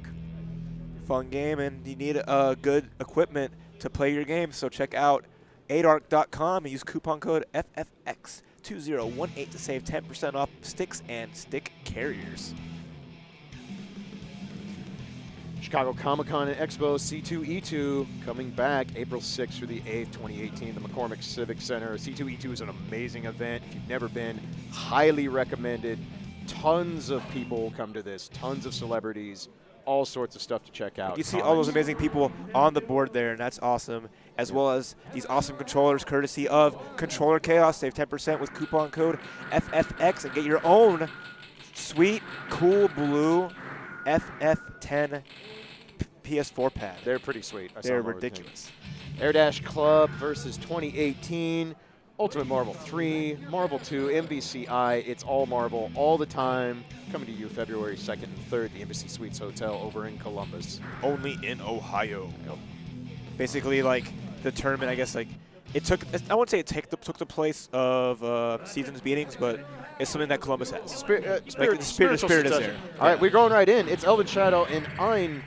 Fun game, and you need good equipment to play your game, so check out adarc.com and use coupon code FFX2018 to save 10% off sticks and stick carriers. Chicago Comic-Con and Expo C2E2 coming back April 6th through the 8th, 2018, the McCormick Civic Center. C2E2 is an amazing event. If you've never been, highly recommended. Tons of people come to this, tons of celebrities. All sorts of stuff to check out. You see all those amazing people on the board there, and that's awesome, as well as these awesome controllers courtesy of Controller Chaos. Save 10% with coupon code FFX and get your own sweet, cool blue FF10 PS4 pad. They're pretty sweet. They're ridiculous. Air Dash Club versus 2018. Ultimate Marvel 3, Marvel 2, MVCI. It's all Marvel all the time. Coming to you February 2nd and 3rd, the Embassy Suites Hotel over in Columbus. Only in Ohio. Yep. Basically, the tournament, I guess, it took, I wouldn't say it took the place of Seasons Meetings, but it's something that Columbus has. Spirit is there. All right, we're going right in. It's Elvin Shadow and Ein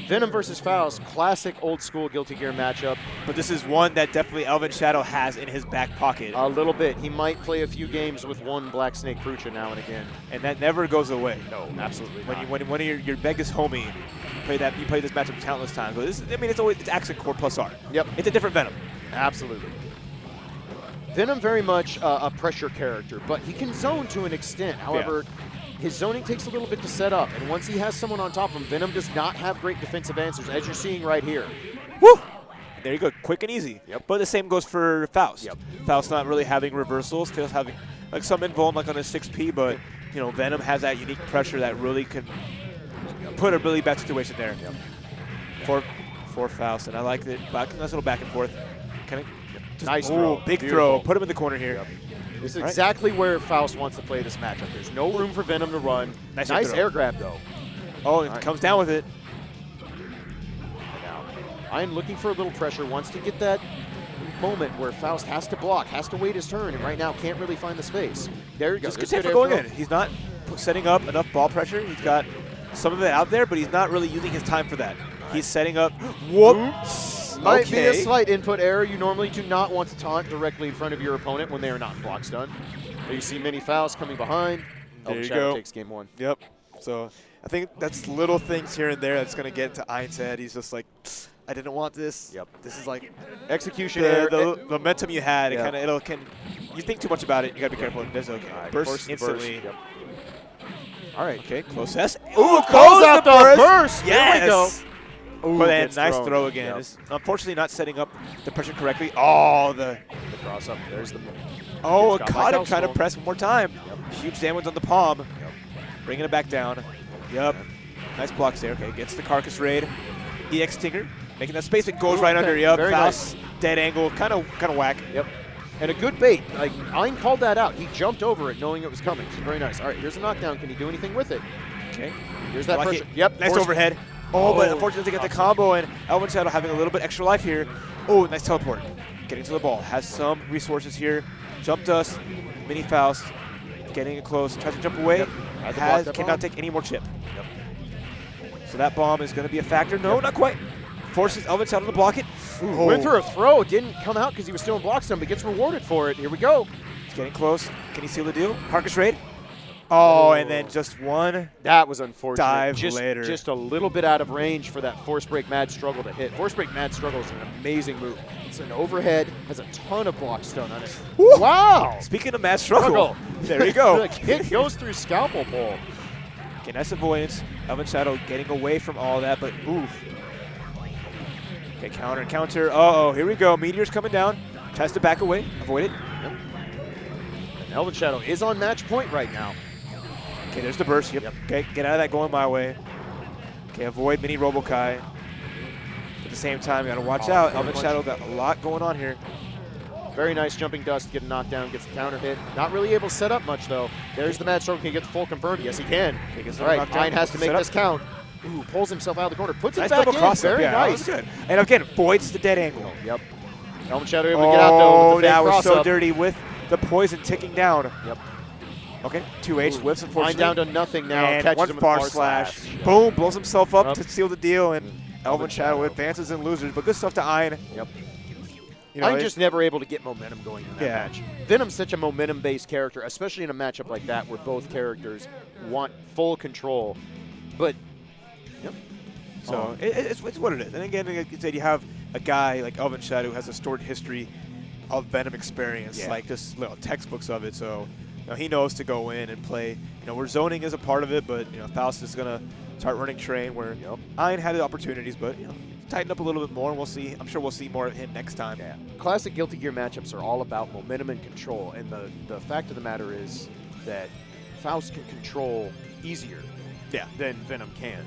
Venom versus Faust, classic old school Guilty Gear matchup. But this is one that definitely Elvin Shadow has in his back pocket. A little bit. He might play a few games with one Black Snake Prucha now and again. And that never goes away. No, absolutely When not. you, when one of your biggest homie, you play this matchup countless times. But this, I mean, it's XXAC+R. Yep. It's a different Venom. Absolutely. Venom very much a pressure character, but he can zone to an extent. However, his zoning takes a little bit to set up, and once he has someone on top of him, Venom does not have great defensive answers, as you're seeing right here. Woo! There you go, quick and easy. Yep. But the same goes for Faust. Yep. Faust not really having reversals, Faust having like some invuln like on a 6P, but you know, Venom has that unique pressure that really can put a really bad situation there. Yep. For Faust, and I like it. Nice little back and forth. Kind of nice throw. Big Beautiful. throw. Put him in the corner here. Yep. This is exactly where Faust wants to play this matchup. There's no room for Venom to run. Nice air grab, though. Oh, and comes down with it. Now, I'm looking for a little pressure. Wants to get that moment where Faust has to block, has to wait his turn, and right now can't really find the space. There you go. Just good for going in. He's not setting up enough ball pressure. He's got some of it out there, but he's not really using his time for that. He's setting up. Whoops. Might be a slight input error. You normally do not want to taunt directly in front of your opponent when they are not in block stun. There you see Mini Faust coming behind. There you Shadow go. takes game one. Yep. So I think that's little things here and there that's going to get into Ein's head. He's just like, I didn't want this. Yep. This is like execution error. The momentum you had. Yeah. It can. You think too much about it. You got to be careful. That's okay. Right, Burst instantly. Yep. All right. Okay. Close S. Ooh, calls out the burst. Yes. There we go. Ooh, but then nice throw again. Yep. It's unfortunately not setting up the pressure correctly. Oh, the cross up. There's the. Oh, it caught him trying to press one more time. Yep. Huge damage on the palm. Yep. Bringing it back down. Yep. Nice blocks there. Okay, gets the carcass raid. EX Tinker making that space. It goes right under. Yep. Very Faust, nice. Dead angle. Kind of whack. Yep. And a good bait. Like Ein called that out. He jumped over it knowing it was coming. So very nice. All right, here's a knockdown. Can he do anything with it? Okay. Here's that pressure. Yep. Nice overhead. Oh, but unfortunately they get the combo, and Elvin Shadow having a little bit extra life here. Oh, nice teleport. Getting to the ball. Has some resources here. Jump dust. Mini Faust. Getting it close. Tries to jump away. Yep. Cannot take any more chip. Yep. So that bomb is going to be a factor. No, not quite. Forces Elvin Shadow to block it. Ooh, went through a throw. It didn't come out because he was still in block stun, but gets rewarded for it. Here we go. He's getting close. Can he seal the deal? Carcass raid. Oh, and then just one. That was unfortunate. Dive later. Just a little bit out of range for that Force Break Mad Struggle to hit. Force Break Mad Struggle is an amazing move. It's an overhead, has a ton of block stun on it. Woo! Wow! Speaking of Mad Struggle, there you go. The kick goes through Scalpel Pole. Okay, nice avoidance. Elvin Shadow getting away from all that, but oof. Okay, counter. Uh-oh, here we go. Meteor's coming down. Tries to back away. Avoid it. Yep. And Elvin Shadow is on match point right now. Okay, there's the burst. Yep. Okay, get out of that going my way. Okay, avoid Mini Robokai. At the same time, you got to watch out. Elvin Shadow got a lot going on here. Very nice jumping dust, get a knockdown, gets the counter hit. Not really able to set up much, though. There's the Mad Struggle. Can he get the full confirmed? Yes, he can. All right, Ein has to make this count. Ooh, pulls himself out of the corner, puts it back in. Very nice. Good. And again, avoids the dead angle. Yep. Elvin Shadow able to get out, though, with the fake that was so cross-up. dirty with the poison ticking down. Yep. Okay, 2H whiffs, unfortunately. Ein down to nothing now. And catches one him with far far slash. Boom, blows himself up Yep. to seal the deal, and Elvin Shadow advances and losers. But good stuff to Ein. Yep. You know, I'm just never able to get momentum going in that Yeah. match. Venom's such a momentum-based character, especially in a matchup like that where both characters want full control. But, yep. So it's what it is. And again, like you said, you have a guy like Elvin Shadow who has a storied history of Venom experience, like just little textbooks of it. So you know, he knows to go in and play. You know, where zoning is a part of it, but you know, Faust is gonna start running train where Ein had the opportunities, but you know, tighten up a little bit more, and we'll see. I'm sure we'll see more of him next time. Yeah. Classic Guilty Gear matchups are all about momentum and control, and the fact of the matter is that Faust can control easier than Venom can.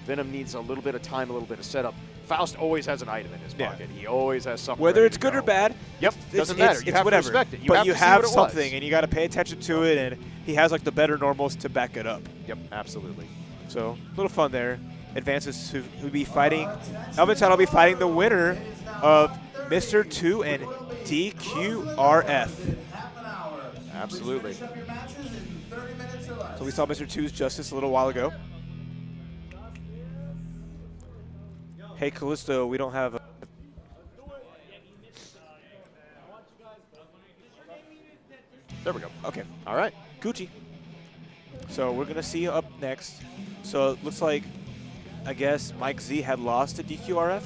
Venom needs a little bit of time, a little bit of setup. Faust always has an item in his pocket. He always has something. Whether ready it's to good go. or bad, yep, doesn't matter. You it's have whatever. to respect it. But you have to see what it something, was. and you got to pay attention to it, and he has like the better normals to back it up. Yep, absolutely. So a little fun there. Advances who'll be fighting. Elvin Shadow will be fighting the winner of Mr. 2 and DQRF. Absolutely. So we saw Mr. 2's Justice a little while ago. Hey, Callisto, we don't have a... There we go. Okay. All right. Gucci. So we're going to see up next. So it looks like, I guess, Mike Z had lost to DQRF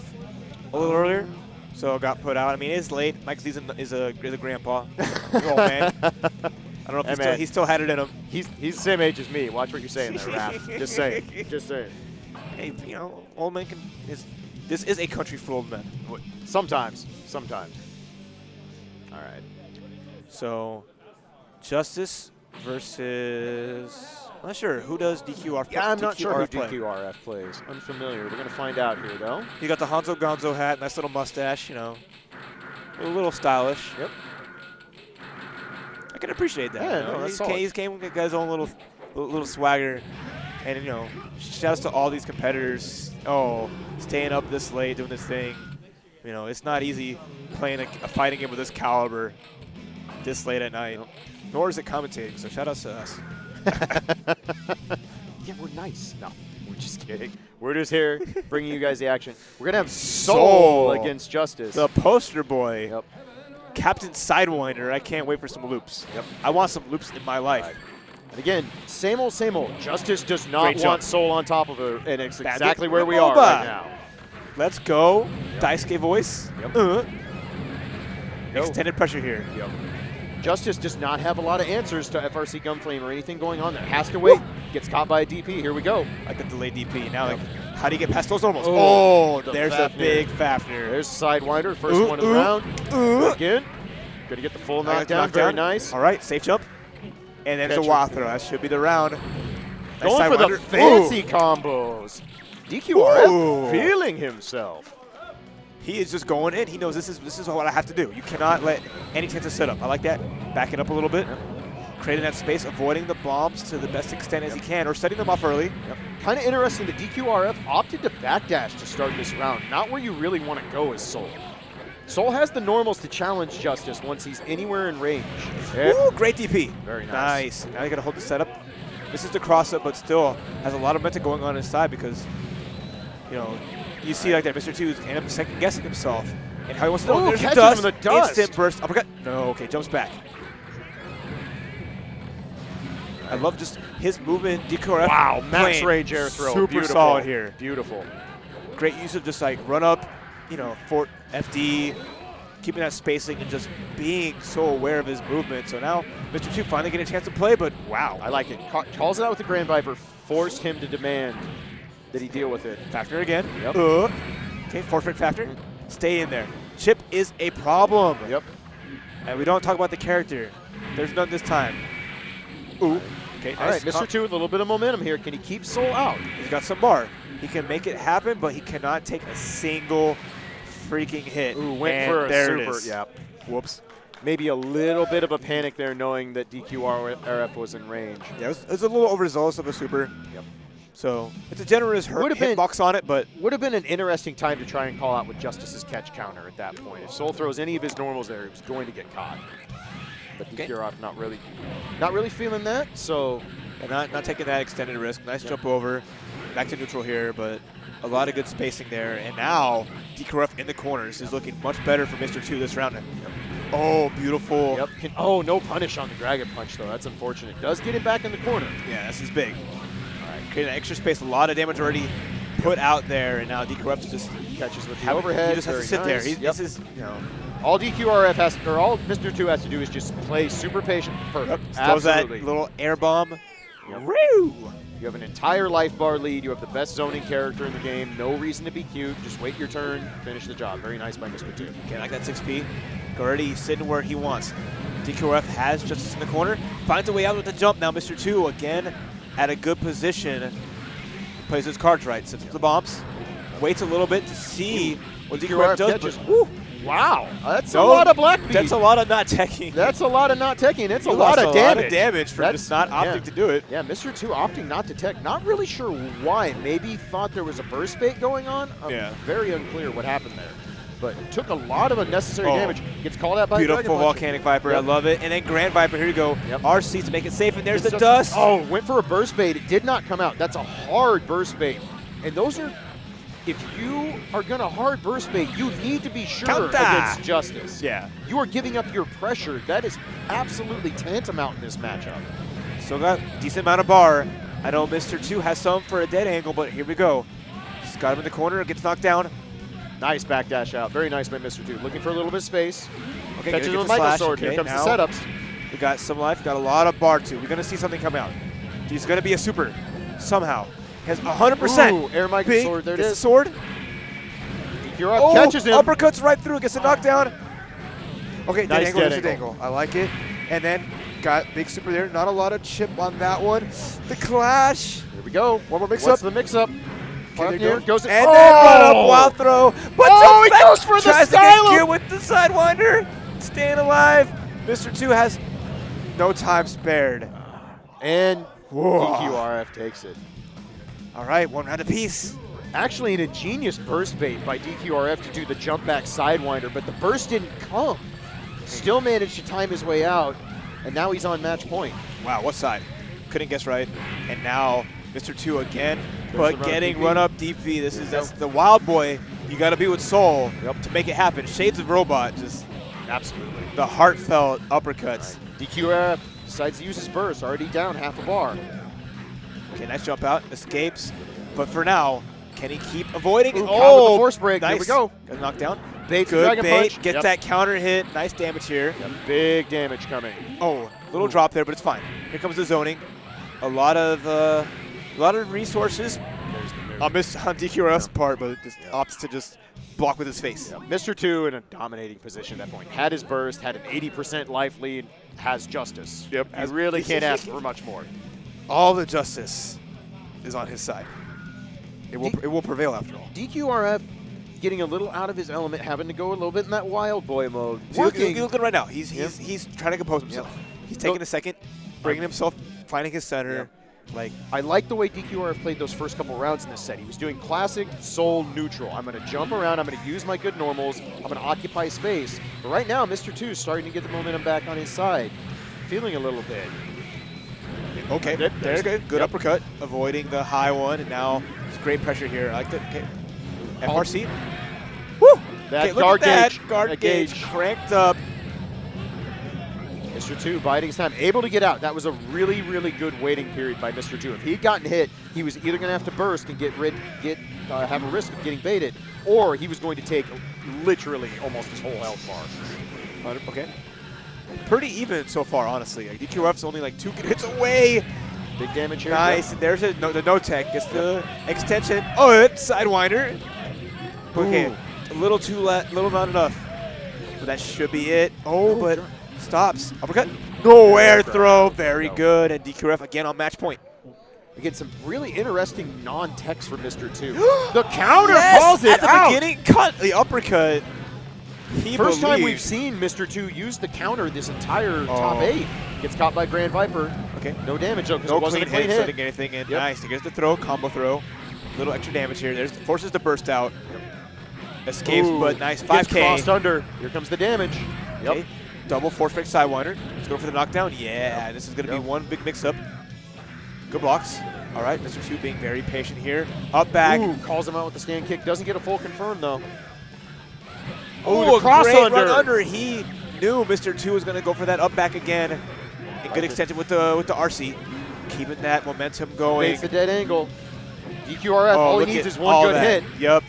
a little earlier. So it got put out. I mean, it's late. Mike Z is a grandpa. He's an old man. I don't know if he still had it in him. He's the same age as me. Watch what you're saying there, Raph. Just saying. Just saying. Hey, you know, old men can... This is a country for old men. Sometimes. Sometimes. All right. So, Justice versus... I'm not sure. Who does DQR? Yeah, I'm not sure who play? DQRF plays. Unfamiliar. We're going to find out here, though. You got the Hanzo Gonzo hat, nice little mustache, you know. A little stylish. Yep. I can appreciate that. Yeah, you know? no, that's He's came with his own little swagger. And, you know, shouts to all these competitors. Oh, staying up this late, doing this thing. You know, it's not easy playing a fighting game of this caliber this late at night. Nor is it commentating, so shout out to us. Yeah, we're nice. No, we're just kidding. We're just here bringing you guys the action. We're going to have Soul against Justice. The poster boy. Yep. Captain Sidewinder. I can't wait for some loops. Yep. I want some loops in my life. Right. And again, same old, same old. Justice does not want Soul on top of her, and it's exactly where we are right now. Let's go. Yep. Daisuke voice. Yep. Extended pressure here. Yep. Justice does not have a lot of answers to FRC Gunflame or anything going on there. Has to wait. Gets caught by a DP. Here we go. Like a delayed DP. Now, like, how do you get past those normals? Oh, there's a big Fafnir. There's Sidewinder. First one of the round. Again. Going to get the full knockdown. Very nice. All right, safe jump. And then there's a wild throw. That should be the round. Nice going for the fancy combos. DQRF feeling himself. He is just going in. He knows this is what I have to do. You cannot let any chance to set up. I like that. Back it up a little bit. Yep. Creating that space, avoiding the bombs to the best extent as he can, or setting them off early. Yep. Kind of interesting that DQRF opted to backdash to start this round. Not where you really want to go as Soul. Soul has the normals to challenge Justice once he's anywhere in range. Ooh, great DP. Very nice. Now you got to hold the setup. This is the cross-up, but still has a lot of momentum going on inside because, you know, you see like that Mr. 2's end up second-guessing himself and how he wants to know. There's catches him in the dust. Instant burst. Uppercut. No, okay, jumps back. I love just his movement. DQRF. Wow, max range air throw. Super solid here. Beautiful. Great use of just like run up, you know, Fort FD, keeping that spacing and just being so aware of his movement. So now Mr. 2 finally getting a chance to play, but wow. I like it. Calls it out with the Grand Viper, forced him to demand that he deal with it. Fafnir again. Yep. Okay, forfeit Fafnir. Stay in there. Chip is a problem. Yep. And we don't talk about the character. There's none this time. Ooh. Okay, all right, Mr. 2 with a little bit of momentum here. Can he keep Soul out? He's got some bar. He can make it happen, but he cannot take a single freaking hit. Ooh, went for a super. Yep. Whoops. Maybe a little bit of a panic there knowing that DQRF was in range. Yeah, it was a little overzealous of a super. Yep. So it's a generous hitbox on it, but would have been an interesting time to try and call out with Justice's catch counter at that point. If Soul throws any of his normals there, he was going to get caught. But DQRF not really feeling that. So not taking that extended risk. Nice jump over, back to neutral here, but a lot of good spacing there. And now DQRF in the corners is looking much better for Mr. 2 this round. Oh, beautiful. Yep. Oh, no punish on the Dragon Punch, though. That's unfortunate. Does get him back in the corner. Yeah, this is big. All right, creating extra space. A lot of damage already put out there, and now DQRF just catches with the overhead. He just has to sit there. This is, you know, all DQRF has, or all Mr. 2 has to do is just play super patient. Perfect. Yep. Throws that little air bomb. Yep. Woo! You have an entire life bar lead. You have the best zoning character in the game. No reason to be cute. Just wait your turn. Finish the job. Very nice by Mr. 2. Okay, like that 6P. Already sitting where he wants. DQRF has Justice in the corner. Finds a way out with the jump. Now Mr. 2 again at a good position. Plays his cards right. Sets up the bombs. Waits a little bit to see what DQRF does. Wow, that's a lot of black bead. That's a lot of not teching. That's a lot of not teching. It's a lot of damage. A lot of damage for just not opting to do it. Yeah, Mr. 2 opting not to tech. Not really sure why. Maybe thought there was a burst bait going on. Very unclear what happened there. But it took a lot of unnecessary damage. Gets called out by beautiful Volcanic Viper. Yep. I love it. And then Grand Viper. Here you go. Yep. RC to make it safe. And there's the dust. Oh, went for a burst bait. It did not come out. That's a hard burst bait. And those are if you are going to hard burst bait, you need to be sure Counter. against Justice. Yeah. You are giving up your pressure. That is absolutely tantamount in this matchup. Still got decent amount of bar. I know Mr. 2 has some for a dead angle, but here we go. Just got him in the corner, gets knocked down. Nice backdash out. Very nice by Mr. 2. Looking for a little bit of space. Okay, Catches gonna with get the Michael slash. Sword. Okay, Here comes now the setups. we got some life, got a lot of bar too. We're gonna see something come out. He's gonna be a super somehow. Has 100%. Ooh, air Michael Big, Sword. There it gets the is. sword. DQRF catches him. Uppercuts right through, gets a knockdown. Okay, Nice dead angle, dead there's a dead angle. I like it. And then got big super there. Not a lot of chip on that one. The clash. Here we go. One more mix What's up. the mix up? Okay, Here goes it. and then run up wild throw. But Oh, he back goes for the tries to Stylum. get cute with the Sidewinder. Staying alive. Mr. 2 has no time spared. And Whoa. DQRF takes it. All right, one round apiece. Actually, an ingenious burst bait by DQRF to do the jump back Sidewinder, but the burst didn't come. Still managed to time his way out, and now he's on match point. Wow, what side? Couldn't guess right. And now Mr. 2 again, There's but the getting DP. run up DP. That's the wild boy. You got to be with Soul Yep. to make it happen. Shades of Robot, just Absolutely. the heartfelt uppercuts. DQRF decides to use his burst, already down half a bar. Okay, nice jump out, escapes. But for now, can he keep avoiding it? Ooh, caught with the force break. Nice. Here we go. Got knocked down. Baits the Good Dragon bait. Punch. Gets Yep. that counter hit. Nice damage here. Yep. Big damage coming. Oh, little drop there, but it's fine. Here comes the zoning. A lot of resources on DQRF's part, but just opts to just block with his face. Mr. 2 in a dominating position at that point. Had his burst, had an 80% life lead, has Justice. Yep. You really can't ask for much more. All the justice is on his side. It will prevail after all. DQRF getting a little out of his element, having to go a little bit in that wild boy mode. See, look Working. at right now. He's trying to compose himself. He's taking a second, bringing himself, finding his center. Like, I like the way DQRF played those first couple rounds in this set. He was doing classic soul neutral. I'm going to jump around. I'm going to use my good normals. I'm going to occupy space. But right now, Mr. 2 is starting to get the momentum back on his side. Feeling a little bit. okay, there's good. Good uppercut, avoiding the high one, and now it's great pressure here. I like that. Okay. FRC. Woo! That Okay, look guard at that. gauge. Guard That gauge gauge. cranked up. Mr. 2 biding his time, able to get out. That was a really, really good waiting period by Mr. 2. If he'd gotten hit, he was either going to have to burst and have a risk of getting baited, or he was going to take literally almost his whole health bar. Okay. Pretty even so far, honestly. Like, DQF's only like 2 hits away. Big damage here. Nice. And there's the no tech. Gets the extension. Oh, it's Sidewinder. Okay. Ooh. A little too little not enough. But that should be it. Oh, but stops. Uppercut. No air throw. Very good. And DQF again on match point. Again, some really interesting non-techs from Mr. 2. The counter Yes! calls it At the out. beginning, cut the uppercut. He First time believed. we've seen Mr. 2 use the counter this entire top Oh. 8. Gets caught by Grand Viper. Okay. No damage though, because No it wasn't clean a clean hit, so hit. didn't get anything in. Yep. Nice. He gets the throw, combo throw. Little extra damage here. There's forces the burst out. Escapes, Ooh, but nice. gets 5K. crossed under. Here comes the damage. Yep. Okay. Double force fake Sidewinder. Let's go for the knockdown. Yeah, this is going to be one big mix-up. Good blocks. All right, Mr. 2 being very patient here. Up back. Ooh, calls him out with the stand kick. Doesn't get a full confirm though. Oh, the cross great under. run under. He knew Mr. 2 was going to go for that up back again. And good extension with the RC. Keeping that momentum going. Makes the dead angle. DQRF, all he look needs at is one all good that. hit. Yep.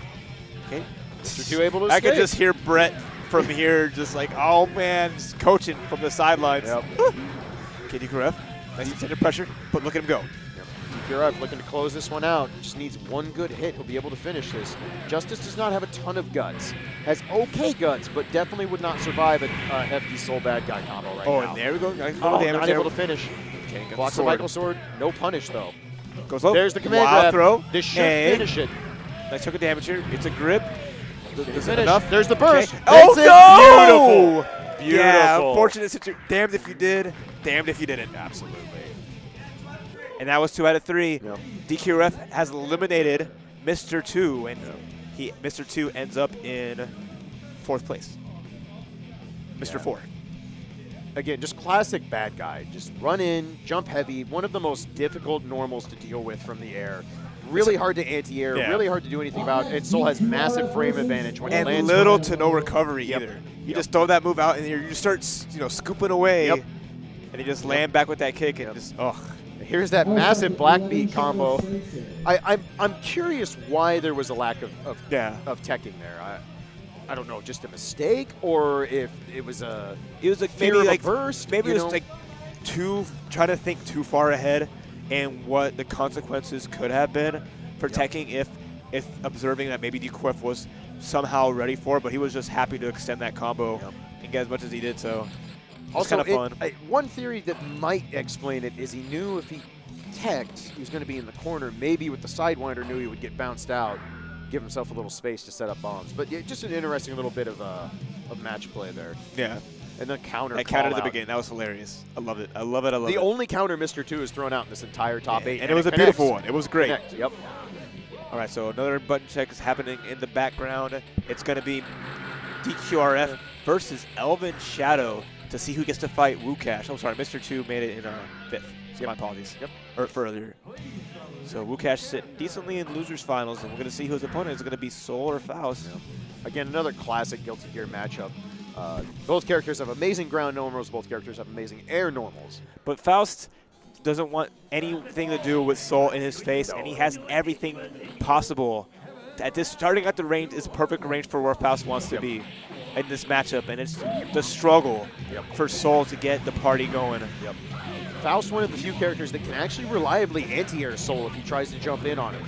Okay. Mr. 2 able to I escape. could just hear Brett from here just like, oh man, just coaching from the sidelines. Yep. KD Karef, nice extended pressure, but look at him go. DQRF looking to close this one out. Just needs one good hit. He'll be able to finish this. Justice does not have a ton of guts. Has okay guts, but definitely would not survive a hefty soul bad guy combo right now. And there we go. Nice little Oh, damage not there. able to finish. Okay, got Blocks the the sword. Michael Sword. No punish though. Goes low. There's the command Wild grab. throw. This should And finish it. nice chunk of damage here. It's a grip. The Is it finish. enough? There's the burst. Okay. That's it. Oh, no! Beautiful. Yeah, Beautiful. unfortunate situation. Damned if you did, damned if you didn't. Absolutely. And that was 2 out of 3. Yep. DQRF has eliminated Mr. 2, and Mr. 2 ends up in 4th place. Mr. 4. Again, just classic bad guy. Just run in, jump heavy. One of the most difficult normals to deal with from the air. really hard to anti-air, really hard to do anything about. And Soul has massive frame advantage when he lands. And little to no recovery either. You just throw that move out, and you start, scooping away. And you just land back with that kick, and just Here's that massive black beat combo. I'm curious why there was a lack of teching there. I don't know, just a mistake, or if it was a maybe like burst. Maybe it was like trying to think too far ahead, and what the consequences could have been for teching if observing that maybe DQF was somehow ready for it, but he was just happy to extend that combo and get as much as he did. So also kind of fun. One theory that might explain it is he knew if he teched, he was going to be in the corner. Maybe with the Sidewinder, knew he would get bounced out, give himself a little space to set up bombs. But yeah, just an interesting little bit of match play there. Yeah. And then counter. That counter at the beginning, that was hilarious. I love it. I love it. The only counter Mr. 2 has thrown out in this entire top 8. And it was a beautiful one. It was great. Yep. All right, so another button check is happening in the background. It's going to be DQRF versus Elvin Shadow to see who gets to fight Wukash. Oh, sorry, Mr. 2 made it in 5th. So my apologies. Or further. So Wukash sitting decently in losers finals, and we're going to see who his opponent is going to be, Soul or Faust. Again, another classic Guilty Gear matchup. Both characters have amazing ground normals. Both characters have amazing air normals. But Faust doesn't want anything to do with Soul in his face, and he has everything possible. Starting at the range is perfect range for where Faust wants to be in this matchup, and it's the struggle for Soul to get the party going. Faust, one of the few characters that can actually reliably anti-air Soul if he tries to jump in on him.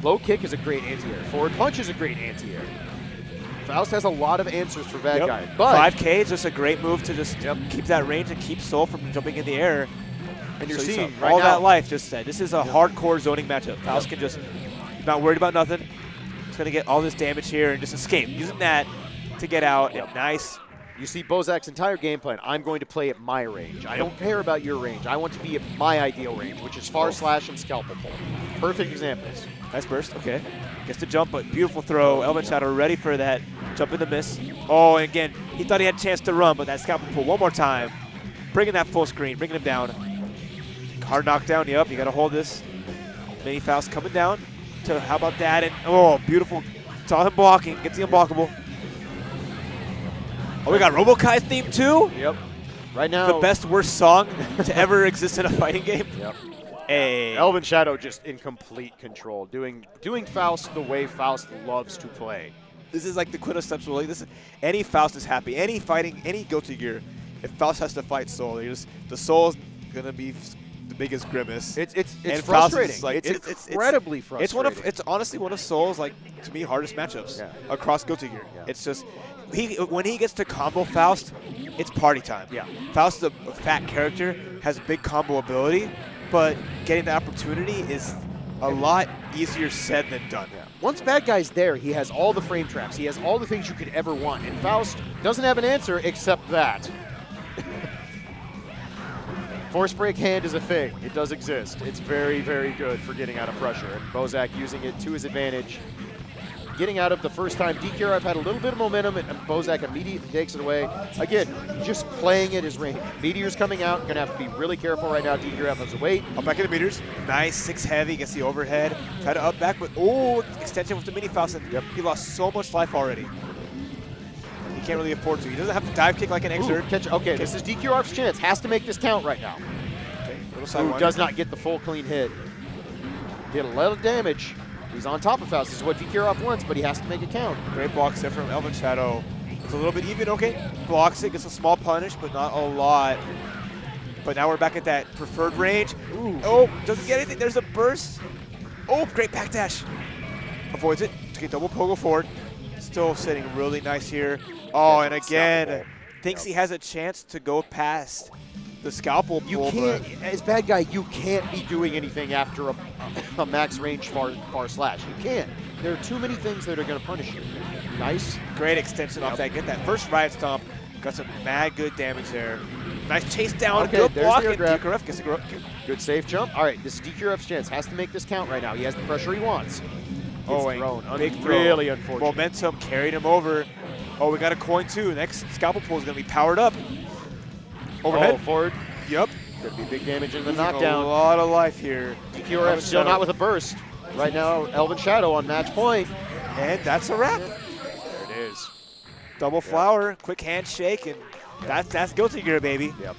Low kick is a great anti-air. Forward punch is a great anti-air. Faust has a lot of answers for bad guy. But 5K is just a great move to just keep that range and keep Soul from jumping in the air. And you're seeing right all now, that life. Just this is a hardcore zoning matchup. Faust can just not worried about nothing. He's gonna get all this damage here and just escape using that to get out. Nice. You see Bozak's entire game plan. I'm going to play at my range. I don't care about your range. I want to be at my ideal range, which is far slash and scalpel pull. Perfect examples. Nice burst. Okay. Gets the jump, but beautiful throw. Elvin Shadow ready for that jump in the miss. Oh, and again, he thought he had a chance to run, but that scalpel pull one more time. Bringing that full screen, bringing him down. Hard knockdown. Yep, you got to hold this. Mini Faust coming down. How about that? And beautiful. Saw him blocking. Gets the unblockable. Oh, we got Robokai's theme too? Yep. Right now. The best worst song to ever exist in a fighting game. Yep. Hey. Elvin Shadow just in complete control, doing Faust the way Faust loves to play. This is like the quintessential. Like any Faust is happy. Any fighting, any Guilty Gear, if Faust has to fight Soul, the Soul's gonna be the biggest grimace. It's frustrating. It's incredibly frustrating. It's honestly one of Soul's, like, to me, hardest matchups across Guilty Gear. It's just when he gets to combo Faust, it's party time. Faust, a fat character, has big combo ability, but getting the opportunity is a lot easier said than done. Once bad guy's there, he has all the frame traps. He has all the things you could ever want, and Faust doesn't have an answer except that. Force break hand is a thing. It does exist. It's very, very good for getting out of pressure, and Bozak using it to his advantage. Getting out of the first time. DQRF had a little bit of momentum, and Bozak immediately takes it away. Again, just playing at his range. Meteor's coming out. Going to have to be really careful right now. DQRF has to wait. Up back into Meteors. Nice, 6 heavy. Gets the overhead. Try to up back, but extension with the mini Faust. And he lost so much life already. He can't really afford to. He doesn't have to dive kick like an Exert. Okay, this is DQRF's chance. Has to make this count right now. Okay, does not get the full clean hit. Did a lot of damage. He's on top of Faust. This is what DQRF wants, but he has to make it count. Great blocks there from Elvin Shadow. It's a little bit even, okay. Blocks it, gets a small punish, but not a lot. But now we're back at that preferred range. Doesn't get anything. There's a burst. Great backdash. Avoids it. Okay, double pogo forward. Still sitting really nice here. And again, thinks he has a chance to go past the scalpel pull. You can't, as bad guy, you can't be doing anything after a max range far slash. You can't. There are too many things that are going to punish you. Nice. Great extension off that. Get that first riot stomp. Got some mad good damage there. Nice chase down. Good block. And DQRF gets a good safe jump. All right, this is DQRF's chance. Has to make this count right now. He has the pressure he wants. Big throw. Really unfortunate. Momentum carried him over. We got a coin too. Next scalpel pull is going to be powered up. Overhead. Forward. Yep. Could be big damage in the knockdown. A lot of life here. DQRF still not with a burst. Right now, Elvin Shadow on match point. And that's a wrap. There it is. Double flower, quick handshake, and that's Guilty Gear, baby. Yep.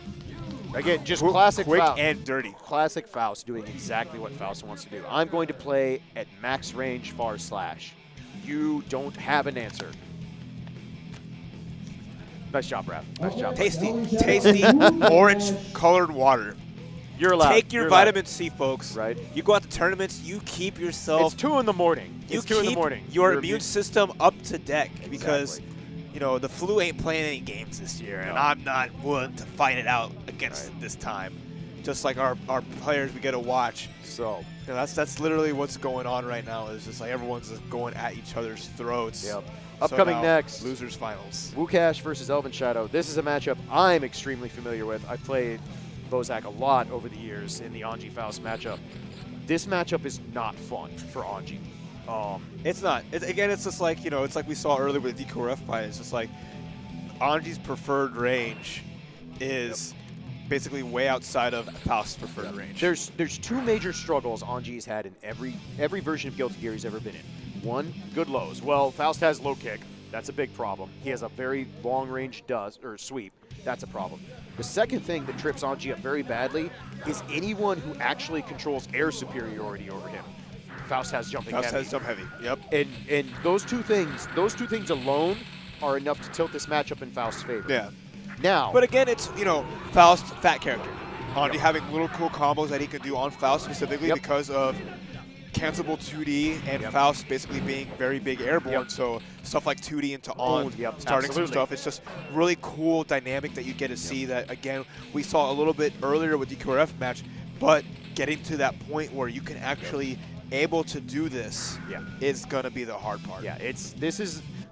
Again, just classic quick Faust. and dirty. Classic Faust doing exactly what Faust wants to do. I'm going to play at max range /. You don't have an answer. Nice job, Raph. Nice job. Tasty orange-colored water. You're allowed. Take your vitamin C, folks. Right. You go out to tournaments. You keep yourself. It's 2 in the morning. You It's 2 in the keep morning. your immune system up to deck because, Exactly. you know, the flu ain't playing any games this year, and I'm not willing to fight it out against it this time. Just like our players, we get to watch. So You know, that's literally what's going on right now. Is just like everyone's just going at each other's throats. Yep. So Upcoming now, next, losers finals. Wukash versus Elvin Shadow. This is a matchup I'm extremely familiar with. I've played Bozak a lot over the years in the Anji Faust matchup. This matchup is not fun for Anji. It's not. Again, it's just like, you know, it's like we saw earlier with the DQRF fight. It's just like Anji's preferred range is basically way outside of Faust's preferred range. There's 2 major struggles Anji's had in every version of Guilty Gear he's ever been in. 1, good lows. Well, Faust has low kick. That's a big problem. He has a very long range sweep. That's a problem. The second thing that trips Anji up very badly is anyone who actually controls air superiority over him. Faust has jumping heavy. Faust has jump heavy. Yep. And those two things alone are enough to tilt this matchup in Faust's favor. Yeah. Now, But again, it's, you know, Faust, fat character. Anji having little cool combos that he can do on Faust specifically because of cancelable 2D and Faust basically being very big airborne. So stuff like 2D into on, starting some stuff. It's just really cool dynamic that you get to see that, again, we saw a little bit earlier with the QRF match, but getting to that point where you can actually able to do this is going to be the hard part. Yeah,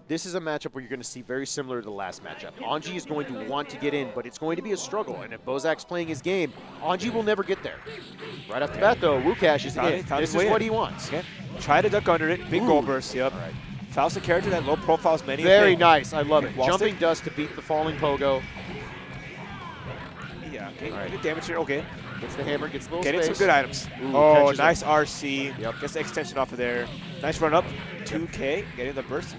this is a matchup where you're going to see very similar to the last matchup. Anji is going to want to get in, but it's going to be a struggle. And if Bozak's playing his game, Anji will never get there. Right off the bat, though, Wukash is in. This is what he wants. Okay. Try to duck under it. Big goal burst. Yep. All right. Faust, a character that low profile is many. Very nice. I love it. Wall Jumping stick. dust to beat the falling pogo. Yeah. Okay. All right. Good damage here. Okay. Gets the hammer, gets a little Getting space. some good items. Ooh, oh, catches nice it. RC. Yep. Gets the extension off of there. Nice run up. 2K. Getting the burst.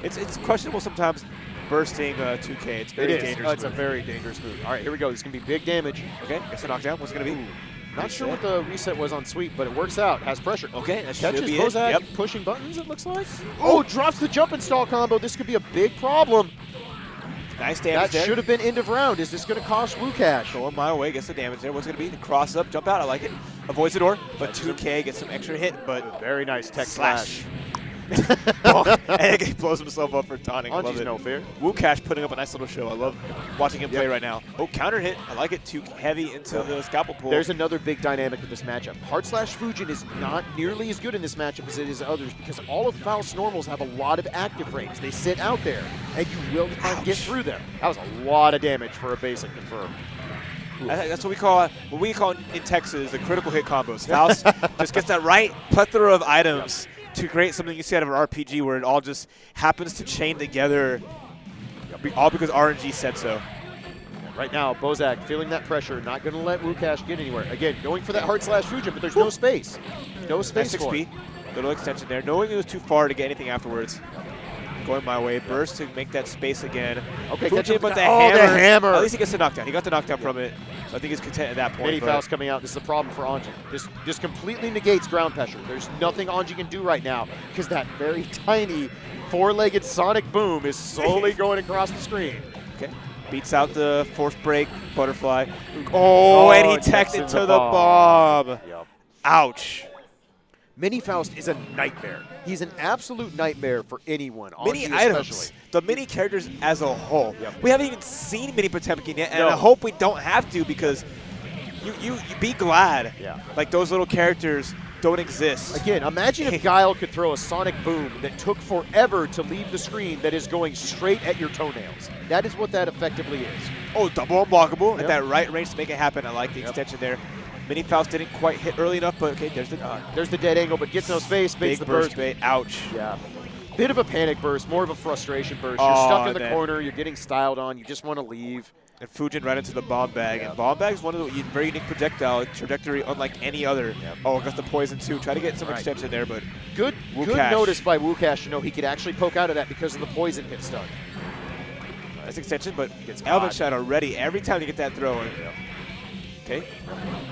It's questionable sometimes bursting 2K. It's very dangerous. It's a very dangerous move. All right, here we go. This is going to be big damage. Okay. Gets a knockdown. What's it going to be? Not sure what the reset was on sweep, but it works out. Has pressure. Okay. That Catches should be Bozak it. Yep. pushing buttons, it looks like. Oh, drops the jump install combo. This could be a big problem. Nice damage That should have been end of round. Is this going to cost Wukash? Going my way, gets the damage there. What's going to be? The cross up, jump out. I like it. Avoids the door, but 2K gets some extra hit, but Very nice tech slash. and he blows himself up for taunting. I love Anji's it. no fair. Wukash putting up a nice little show. I love watching him play right now. Oh, counter hit. I like it. Too heavy into the scalpel pull. There's another big dynamic with this matchup. Hard slash Fujin is not nearly as good in this matchup as it is others because all of Faust's normals have a lot of active frames. They sit out there, and you will not get through them. That was a lot of damage for a basic confirm. That's what we call in Texas the critical hit combos. Faust just gets that right plethora of items to create something you see out of an RPG where it all just happens to chain together, all because RNG said so. Right now, Bozak feeling that pressure, not going to let Wukash get anywhere. Again, going for that hard slash Fujin, but there's no space. No space for it. Little extension there. Knowing it was too far to get anything afterwards. Going my way. Burst to make that space again. Okay, Fujin, but the hammer. At least he gets the knockdown. He got the knockdown from it. So I think he's content at that point. Mini Faust coming out. This is a problem for Anji. This completely negates ground pressure. There's nothing Anji can do right now because that very tiny four-legged sonic boom is slowly going across the screen. Okay. Beats out the force break butterfly. Oh, and he teched into the bomb. Yep. Ouch. Mini Faust is a nightmare. He's an absolute nightmare for anyone. Mini Anji items. especially. The mini characters as a whole. Yep. We haven't even seen Mini Potemkin yet, and No. I hope we don't have to because you be glad like those little characters don't exist. Again, imagine if Guile could throw a sonic boom that took forever to leave the screen that is going straight at your toenails. That is what that effectively is. Oh, double unblockable at that right range to make it happen. I like the extension there. Mini Faust didn't quite hit early enough, but okay, there's the dead angle, but gets no space, baits the burst. Bait. Ouch. Yeah. Bit of a panic burst, more of a frustration burst. You're stuck in the corner, you're getting styled on, you just want to leave. And Fujin right into the bomb bag. And bomb bag is one of the very unique projectile trajectory unlike any other. Oh, got the poison too. Try to get some extension there, but good notice by Wukash to know he could actually poke out of that because of the poison hit stuck. Nice extension, but Elvin Shadow ready every time you get that throw. Okay.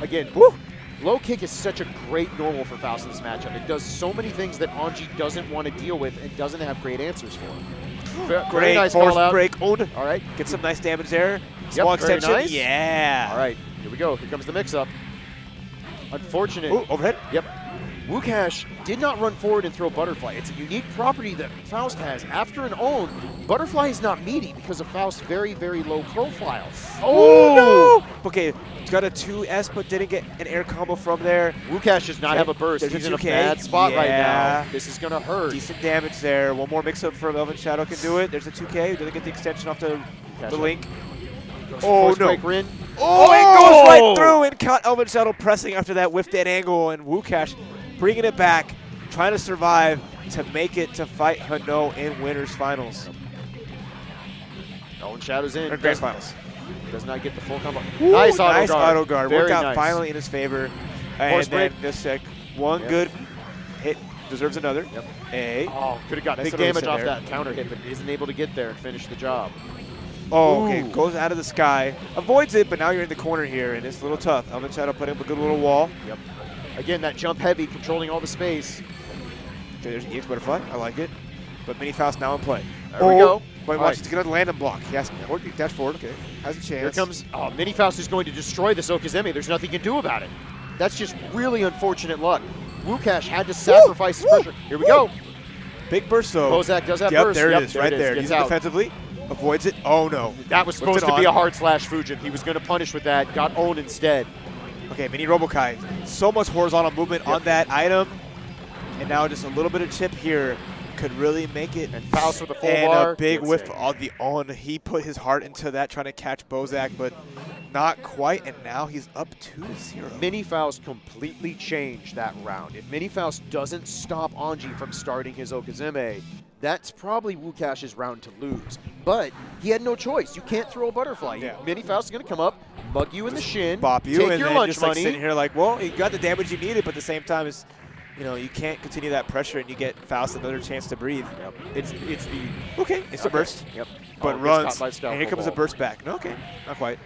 Again, woo! Low kick is such a great normal for Faust in this matchup. It does so many things that Anji doesn't want to deal with and doesn't have great answers for. Great nice force call out. break owned. All right. Get some nice damage there. Small extension. Nice. Yeah. All right. Here we go. Here comes the mix-up. Unfortunate. Ooh, overhead. Yep. Wukash did not run forward and throw Butterfly. It's a unique property that Faust has. After an own, Butterfly is not meaty because of Faust's very, very low profile. Oh, no! Okay, got a 2S but didn't get an air combo from there. Wukash does not have a burst. He's in a bad spot right now. This is going to hurt. Decent damage there. One more mix-up from Elvin Shadow can do it. There's a 2K. Doesn't get the extension off the link. Oh, no. Rin. Oh, it goes right through and caught Elvin Shadow pressing after that whiff dead angle. And Wukash bringing it back, trying to survive to make it to fight Hano in winners finals. Elvin Shadow's in. Grand finals. Does not get the full combo. Ooh, nice auto guard. Very Worked out nice. finally in his favor. And then this one good hit deserves another. Yep. Oh, could have got big damage off that counter hit, but isn't able to get there and finish the job. Oh, okay. Goes out of the sky. Avoids it, but now you're in the corner here, and it's a little tough. Elvin Shadow put up a good little wall. Yep. Again, that jump heavy, controlling all the space. Okay, there's EX Butterfly. I like it. But Mini Faust now in play. There we go. But watch, he's going to land and block. Yes, dash forward. Okay, has a chance. Here comes Mini Faust is going to destroy this Okazeme. There's nothing you can do about it. That's just really unfortunate luck. Wukash had to sacrifice his pressure. Here we go. Big burst, though. Bozak does have burst. There it is, right there. Gets Uses defensively. Avoids it. Oh, no. That was supposed to be a hard slash Fujin. He was going to punish with that. Got owned instead. Okay, Mini Robokai. So much horizontal movement on that item. And now just a little bit of chip here could really make it. And Faust with a full and bar. A big whiff on the on. He put his heart into that, trying to catch Bozak, but not quite. And now he's up 2-0. Mini Faust completely changed that round. If Mini Faust doesn't stop Anji from starting his Okazeme, that's probably Wukash's round to lose. But he had no choice. You can't throw a butterfly. Yeah. Mini Faust is going to come up, mug you in the shin, bop you, take and your then lunch just like money. sitting here like, well, you got the damage you needed, but at the same time, it's, you know, you can't continue that pressure, and you get Faust another chance to breathe. Yep. It's the it's a burst. Yep. But runs, and here comes a burst back. No, okay, not quite.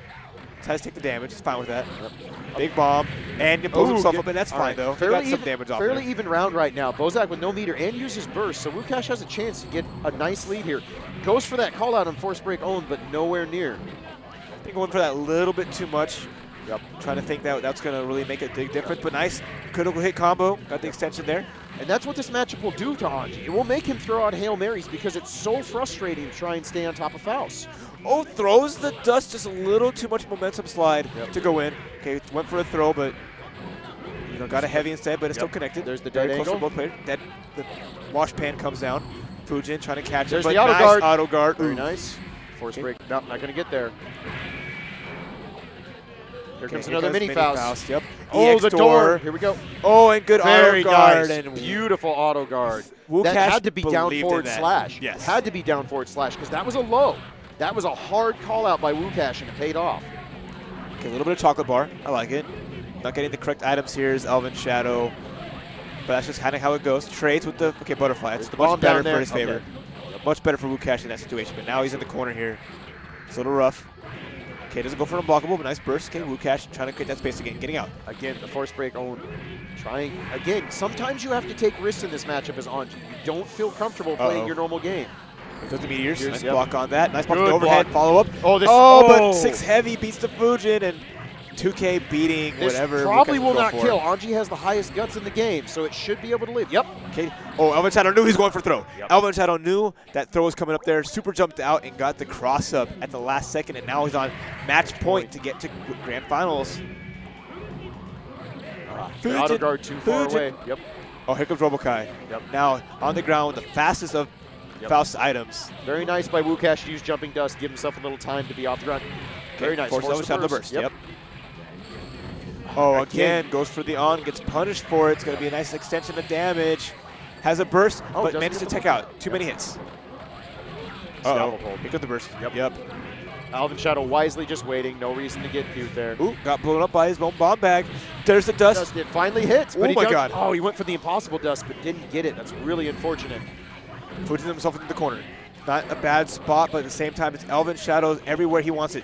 Tries to take the damage. He's fine with that. Yep. Big bomb, and he blows himself up, and that's fine though. He got some damage off fairly there. even round right now. Bozak with no meter and uses burst, so Wukash has a chance to get a nice lead here. Goes for that call out on force break own, but nowhere near. I think going for that a little bit too much. Yep. Trying to think that that's going to really make a big difference, but nice critical hit combo. Got the extension there. And that's what this matchup will do to Anji. It will make him throw out Hail Marys because it's so frustrating to try and stay on top of Faust. Oh, throws the dust, just a little too much momentum slide to go in. Okay, went for a throw, but you know, got a heavy instead, but it's still connected. There's the dead angle. Close for both players. The wash pan comes down. Fujin trying to catch There's it, but the auto nice guard. auto guard. Very nice. Force break. No, not going to get there. Here comes another Mini Faust. Yep. Oh, the door. Here we go. Oh, and good Very auto guard. Nice. And beautiful auto guard. Wukash that had to be down forward slash. Yes. Had to be down forward slash because that was a low. That was a hard call out by Wukash and it paid off. Okay, a little bit of chocolate bar. I like it. Not getting the correct items here is Elvin Shadow. But that's just kind of how it goes. Trades with the butterfly. It's much better for his favor. Much better for Wukash in that situation. But now he's in the corner here. It's a little rough. Okay, doesn't go for an unblockable, but nice burst. Okay, Wukash trying to create that space again, getting out. Again, the force break own. Trying, again, sometimes you have to take risks in this matchup as Anji. You don't feel comfortable playing your normal game. Here goes the Meteors. Nice block on that. Nice block on the Good overhead. block. Follow up. Oh, but 6 heavy beats the Fujin, and 2K beating this whatever. Probably will not kill. Anji has the highest guts in the game, so it should be able to live. Yep. Okay. Oh, Elvin Shadow knew he was going for throw. Elvin Shadow knew that throw was coming up there. Super jumped out and got the cross up at the last second, and now he's on match point to get to grand finals. The auto guard too far away. Yep. Oh, here comes Robokai. Yep. Now on the ground, the fastest of Faust's items. Very nice by Wukash to use jumping dust, give himself a little time to be off the ground. Very nice. Force the burst. Yep. Oh, again, goes for the on, gets punished for it. It's going to be a nice extension of damage. Has a burst, but manages to tech out. Too many hits. Uh-oh. Here comes the burst. Yep. Elvin Shadow wisely just waiting. No reason to get cute there. Ooh, got blown up by his own bomb bag. There's the dust. It finally hits. But Oh my God. Oh, he went for the impossible dust, but didn't get it. That's really unfortunate. Puts himself into the corner. Not a bad spot, but at the same time, it's Elvin Shadow everywhere he wants it.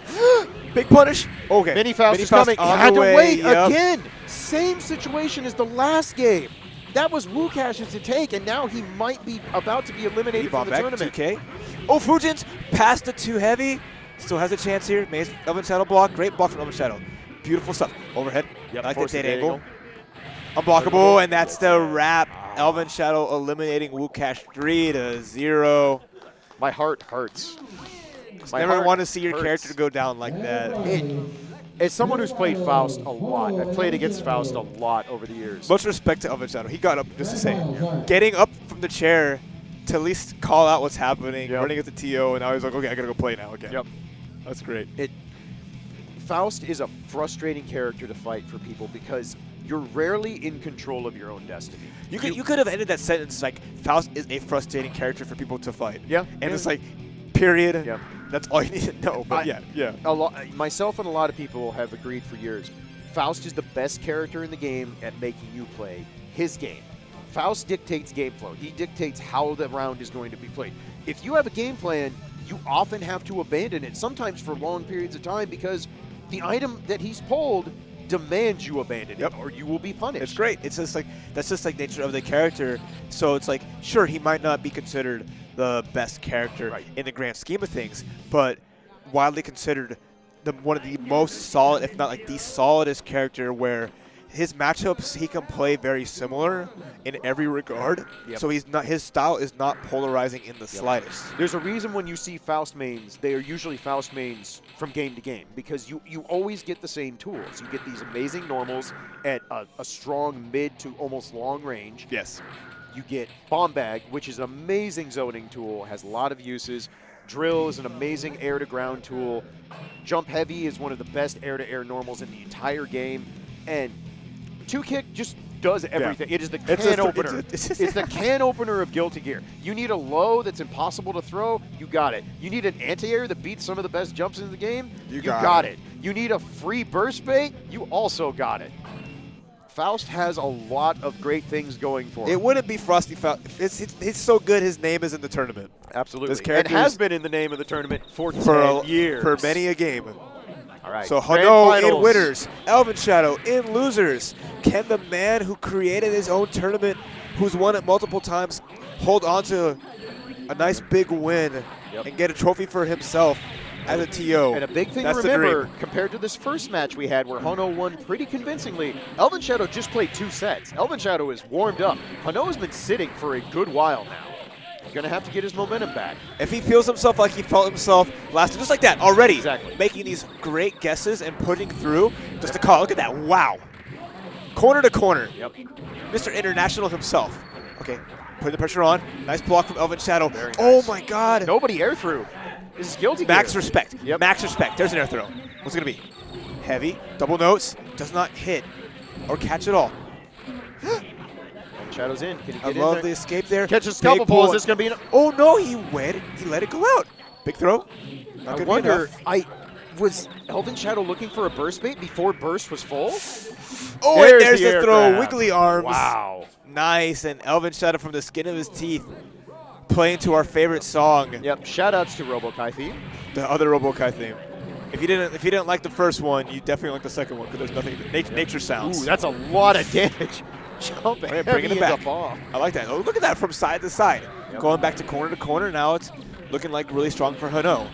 Big punish. Okay. Mini Faust is coming. He had to wait again. Same situation as the last game. That was Wukash's to take, and now he might be about to be eliminated from the tournament. 2K. Oh, Fujins past the too heavy. Still has a chance here. Elvin Shadow block. Great block from Elvin Shadow. Beautiful stuff. Overhead. Yep, I like that dead angle. Unblockable, and that's the wrap. Elvin Shadow eliminating Wukash 3-0. My heart hurts. Never want to see your character go down like that. As someone who's played Faust a lot, I've played against Faust a lot over the years. Much respect to Elvin Shadow. He got up just to say it. Getting up from the chair to at least call out what's happening, running at the TO, and now he's like, okay, I got to go play now again. Yep. That's great. Faust is a frustrating character to fight for people because you're rarely in control of your own destiny. You could have ended that sentence like, Faust is a frustrating character for people to fight. Yeah. And it's like, period. Yeah. That's all you need to know. But yeah. Myself and a lot of people have agreed for years, Faust is the best character in the game at making you play his game. Faust dictates game flow. He dictates how the round is going to be played. If you have a game plan, you often have to abandon it, sometimes for long periods of time, because the item that he's pulled demands you abandon it, or you will be punished. It's great. It's just like that's just like nature of the character. So it's like, sure, he might not be considered the best character in the grand scheme of things, but widely considered one of the most solid, if not like the solidest character, where his matchups he can play very similar in every regard. So his style is not polarizing in the slightest. There's a reason when you see Faust mains, they are usually Faust mains from game to game, because you always get the same tools. You get these amazing normals at a strong mid to almost long range. Yes. You get Bomb Bag, which is an amazing zoning tool, has a lot of uses. Drill is an amazing air-to-ground tool. Jump Heavy is one of the best air-to-air normals in the entire game. And 2Kick just does everything. It is the can opener. It's the can opener of Guilty Gear. You need a low that's impossible to throw, you got it. You need an anti-air that beats some of the best jumps in the game, you got it. You need a free burst bait, you also got it. Faust has a lot of great things going for him. It wouldn't be Frosty Faust. It's so good his name is in the tournament. Absolutely. It has been in the name of the tournament for 10 years. For many a game. All right. So Hano in winners, Elvin Shadow in losers. Can the man who created his own tournament, who's won it multiple times, hold on to a nice big win and get a trophy for himself as a TO? And a big thing to remember, compared to this first match we had where Hano won pretty convincingly, Elvin Shadow just played 2 sets. Elvin Shadow is warmed up. Hano has been sitting for a good while now. He's going to have to get his momentum back. If he feels himself like he felt himself last time, just like that already, making these great guesses and putting through just to call. Look at that. Wow. Corner to corner. Yep. Mr. International himself. Okay, putting the pressure on. Nice block from Elvin Shadow. Nice. Oh, my God. Nobody air through. This is Guilty Gear. Max respect. Max respect. There's an air throw. What's it going to be? Heavy. Double notes. Does not hit or catch at all. Shadow's in. Can he get in love there? the escape there. Catch a scalpel pull. Is this going to be? Oh no! He let it go out. Big throw. I wonder. Was Elvin Shadow looking for a burst bait before burst was full? Oh, and there's the throw. Wiggly arms. Wow. Nice. And Elvin Shadow from the skin of his teeth, playing to our favorite song. Yep. Shoutouts to Robo-Kai theme. The other Robo-Kai theme. If you didn't like the first one, you definitely like the second one because there's nothing. Nature sounds. Ooh, that's a lot of damage. Jump bringing it back. I like that. Oh, look at that from side to side. Going back to corner. Now it's looking like really strong for Hano.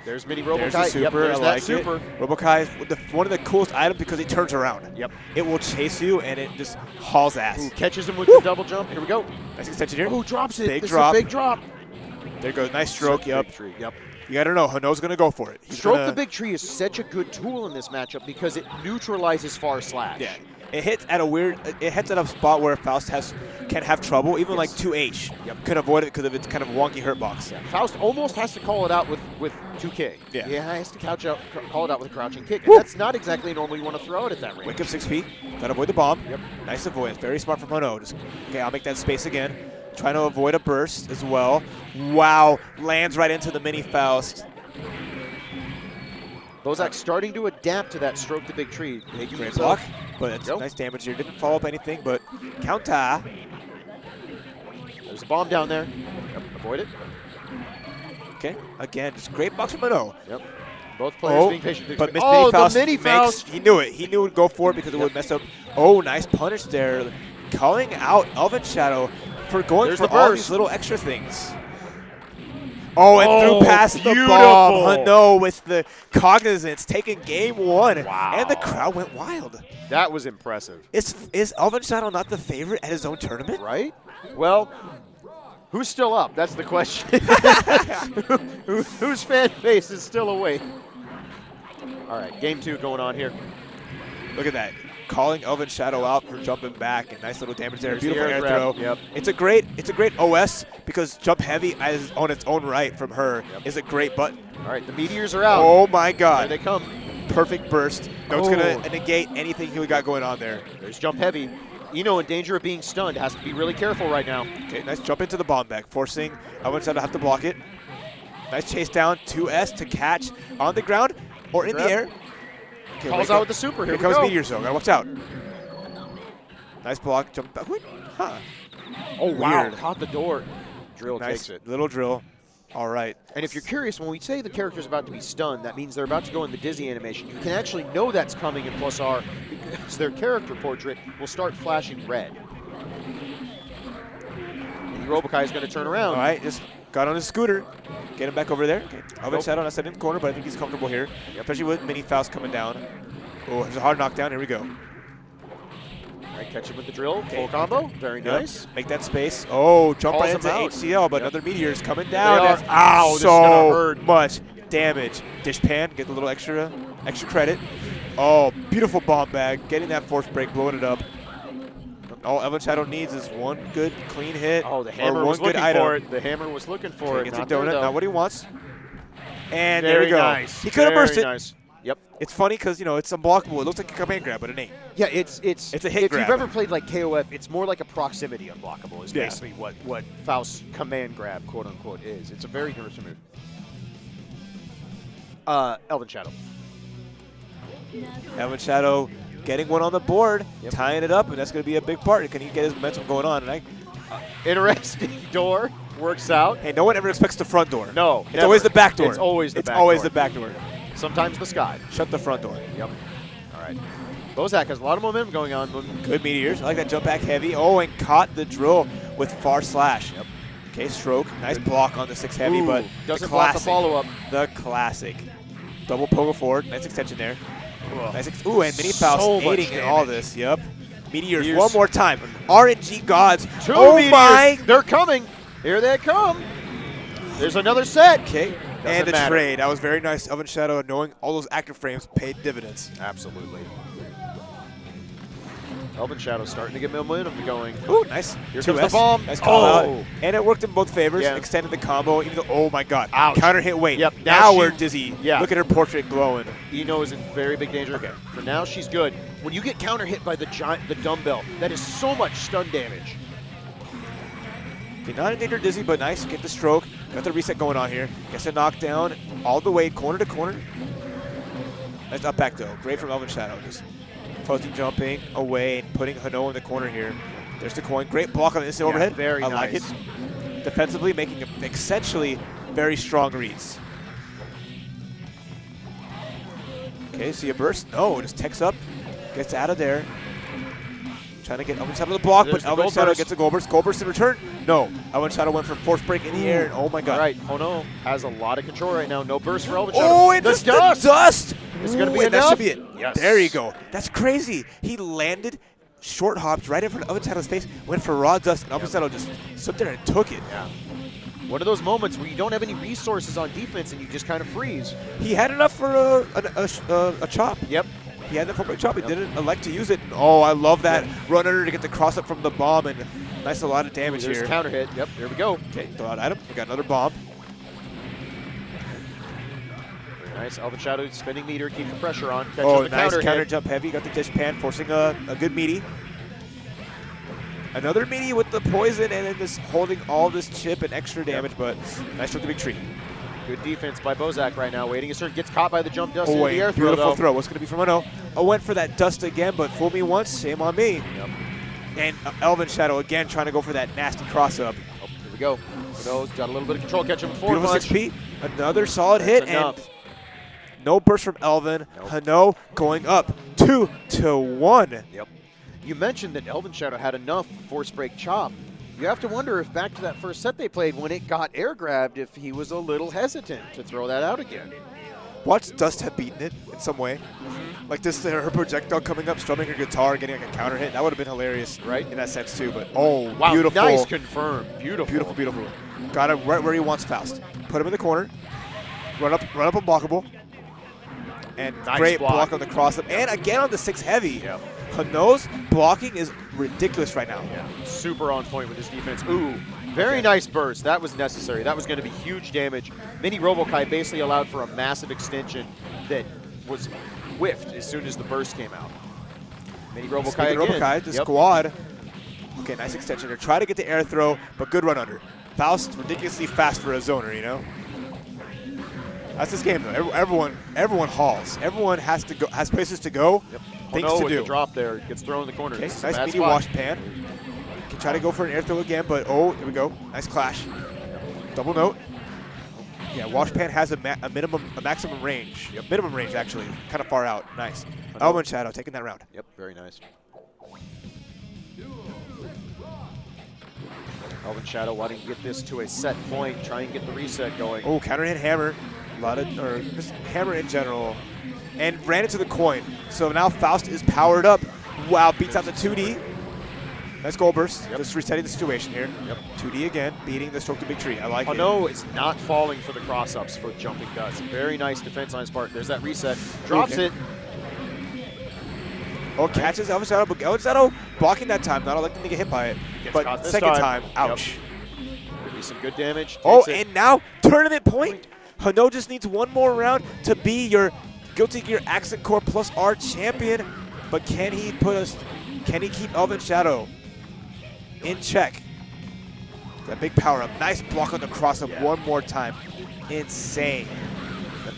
There's mini Robo-Kai. There's the super. There's I that like super. It. Robo-Kai is one of the coolest items because he turns around. Yep. It will chase you and it just hauls ass. Ooh, catches him with the double jump. Here we go. Nice extension here. Ooh, drops it. Big this drop. Is a big drop. There goes. Nice stroke. Yep. Yep. You got to know, Hano's going to go for it. Stroke the big tree is such a good tool in this matchup because it neutralizes far slash. Yeah. It hits at a spot where Faust can have trouble. Even like 2H can avoid it because of its kind of wonky hurt box. Yeah. Faust almost has to call it out with 2K. Yeah. He has to call it out with a crouching kick. And that's not exactly normal you want to throw it at that range. Wake up 6 feet. Got to avoid the bomb. Yep. Nice avoidance. Very smart from Hano. Okay, I'll make that space again. Trying to avoid a burst as well. Wow. Lands right into the mini Faust. Bozak starting to adapt to that stroke the big tree. Great block, but it's nice damage here. Didn't follow up anything, but counter. There's a bomb down there. Yep, avoid it. Okay, again, just great blocks from Mano. Yep. Both players being patient. But the mini Faust. He knew it. He knew it would go for it because it would mess up. Oh, nice punish there. Calling out Elvin Shadow for going for all these little extra things. Oh, and threw past the bomb. No, with the cognizance, taking game 1. Wow. And the crowd went wild. That was impressive. Is Elvin Shadow not the favorite at his own tournament? Right? Well, who's still up? That's the question. Whose fan base is still awake? All right, game 2 going on here. Look at that. Calling Elvin Shadow out for jumping back, and nice little damage there. There's Beautiful the air grab. throw. Yep. It's a great OS because jump heavy as on its own right from her is a great button. All right, the meteors are out. Oh my God! There they come. Perfect burst. No, it's gonna negate anything he got going on there. There's jump heavy. Eno in danger of being stunned. Has to be really careful right now. Okay, nice jump into the bomb back, forcing Elvin Shadow to have to block it. Nice chase down, 2S to catch on the ground or in the air. Okay, calls out with the super. Here comes Meteor Zone. Gotta watch out. Nice block. Jump back. Wait. Huh. Oh, wow. Weird. Caught the door. Drill Nice takes it. Little drill. All right. And if you're curious, when we say the character's about to be stunned, that means they're about to go in the dizzy animation. You can actually know that's coming in +R because their character portrait will start flashing red. And Robokai is going to turn around. All right, just got on his scooter. Get him back over there. Okay. Elvin Shadow on a second corner, but I think he's comfortable here, especially with Mini Faust coming down. Oh, there's a hard knockdown. Here we go. All right, catch him with the drill. Full combo. Very nice. Make that space. Oh, jump Calls right into him out. HCL, but another Meteor's coming down. That's Ow, this is so gonna hurt. much damage. Dishpan, get a little extra credit. Oh, beautiful bomb bag. Getting that force break, blowing it up. All Elvin Shadow needs is one good, clean hit. Oh, the hammer was looking for it. The hammer was looking for it. Gets a donut, not what he wants. And Very there we go. Nice. He could have burst it. Nice. Yep. It's funny because, you know, it's unblockable. It looks like a command grab, but it ain't. Yeah, it's a hit if grab. you've ever played like KOF, it's more like a proximity unblockable is basically what Faust's command grab, quote unquote, is. It's a very interesting move. Elvin Shadow. Elvin Shadow getting one on the board, tying it up, and that's going to be a big part. Can he get his momentum going on? And Interesting door. Works out. Hey, no one ever expects the front door. No. It's always the back door. It's always the back door. It's always the back door. Sometimes the sky. Shut the front door. Yep. All right. Bozak has a lot of momentum going on. Good meteors. I like that jump back heavy. Oh, and caught the drill with far slash. Yep. Okay, stroke. Nice block on the 6 heavy, but doesn't block the follow-up. The classic. Double pogo forward. Nice extension there. Nice and Mini Faust aiding in all this. Yep. Meteors one more time. RNG gods. Two meteors. They're coming. Here they come. There's another set. Okay. And the trade. That was very nice. Elvin Shadow, knowing all those active frames paid dividends. Absolutely. Elvin Shadow starting to get momentum going. Ooh, nice. Here comes the bomb. Nice call out. And it worked in both favors. Yeah. Extended the combo. Even though, oh my God. Ouch. Counter hit weight. Yep. Now we're dizzy. Yeah. Look at her portrait glowing. Eno is in very big danger. Okay. For now, she's good. When you get counter hit by the dumbbell, that is so much stun damage. Okay, not in danger dizzy, but nice. Get the stroke. Got the reset going on here. Gets a knockdown all the way corner to corner. Nice up back though. Great from Elvin Shadow. Just fuzzy jumping away and putting Hano in the corner here. There's the coin. Great block on the instant overhead. Very nice. I like it. Defensively making essentially very strong reads. Okay, see a burst? No, just techs up. Gets out of there. Trying to get Elvin Shadow the block, but Elvin Shadow gets a gold burst. Gold burst in return? No. Elvin Shadow went for force break in the air, and oh my God. All right, Hano has a lot of control right now. No burst for Elvin Shadow. Oh, and the dust! It's going to be enough. That should be it. Yes. There you go. That's crazy. He landed, short hopped right in front of Elvin Shadow's face, went for raw dust, and Elvin Shadow just stood there and took it. Yeah. One of those moments where you don't have any resources on defense and you just kind of freeze. He had enough for a chop. Yep. He had that full break chop. He didn't elect to use it. Oh, I love that run under to get the cross up from the bomb, and nice a lot of damage here. There's a counter hit. Yep, there we go. Okay, throw out at him. We got another bomb. Very nice. Elvin Shadow spinning meter, keep the pressure on. Oh, nice counter jump heavy. Got the dish pan, forcing a good meaty. Another meaty with the poison, and then just holding all this chip and extra damage, but nice from the big tree. Good defense by Bozak right now, waiting his turn. Gets caught by the jump dust Oh, into wait, the air throw, beautiful though. throw. What's going to be from Uno? I went for that dust again, but fool me once, shame on me. Yep. And Elvin Shadow again trying to go for that nasty cross-up. Oh, here we go. Uno's got a little bit of control, catching him forward Beautiful punch. 6P. Another solid hit, enough. and no burst from Elvin. Nope. Hano going up 2-1. Yep. You mentioned that Elvin Shadow had enough force break chop. You have to wonder if back to that first set they played when it got air grabbed, if he was a little hesitant to throw that out again. Watch Dust have beaten it in some way. Like this, her projectile coming up, strumming her guitar, getting like a counter hit. That would have been hilarious, Right. in that sense too. But oh, Wow, beautiful, nice confirm. Beautiful. beautiful, beautiful. Got him right where he wants Faust. Put him in the corner. Run up unblockable. And Nice great block. on the cross up. And again on the 6 heavy. Yep. Hano's blocking is ridiculous right now. Yeah, super on point with his defense. Ooh, very nice burst. That was necessary. That was going to be huge damage. Mini Robokai basically allowed for a massive extension that was whiffed as soon as the burst came out. Mini Robokai again. Robokai, the squad. Okay, nice extension here. Try to get the air throw, but good run under. Faust ridiculously fast for a zoner, you know? That's this game though. Everyone hauls. Everyone has places to go. Yep. Things Hano to with do. the drop there. Gets thrown in the corner. Okay, This is a nice bad speedy spot. wash pan. Can try to go for an air throw again, but oh, here we go. Nice clash. Double note. Yeah, wash pan has a maximum range. Yep. Minimum range actually, kind of far out. Nice. Hano. Elvin Shadow taking that round. Yep, very nice. Elvin Shadow wanting to get this to a set point, try and get the reset going. Oh, counter hit hammer. A lot of, or just hammer in general. And ran into the coin. So now Faust is powered up. Wow, beats out the 2D. Nice goal burst. Yep. Just resetting the situation here. Yep. 2D again, beating the stroke to big tree. I like it. Hano is not falling for the cross-ups for jumping dust. Very nice defense on his part. There's that reset. Drops Okay. it. Oh, catches Elvin Shadow, but Elvin Shadow blocking that time. Not electing to get hit by it. Gets But caught this second time. time, ouch. Could be some good damage. Oh, Takes it. and now tournament point. Hano just needs one more round to be your Guilty Gear XXAC+R champion. But can he keep Elvin Shadow in check? That big power up. Nice block on the cross up one more time. Insane.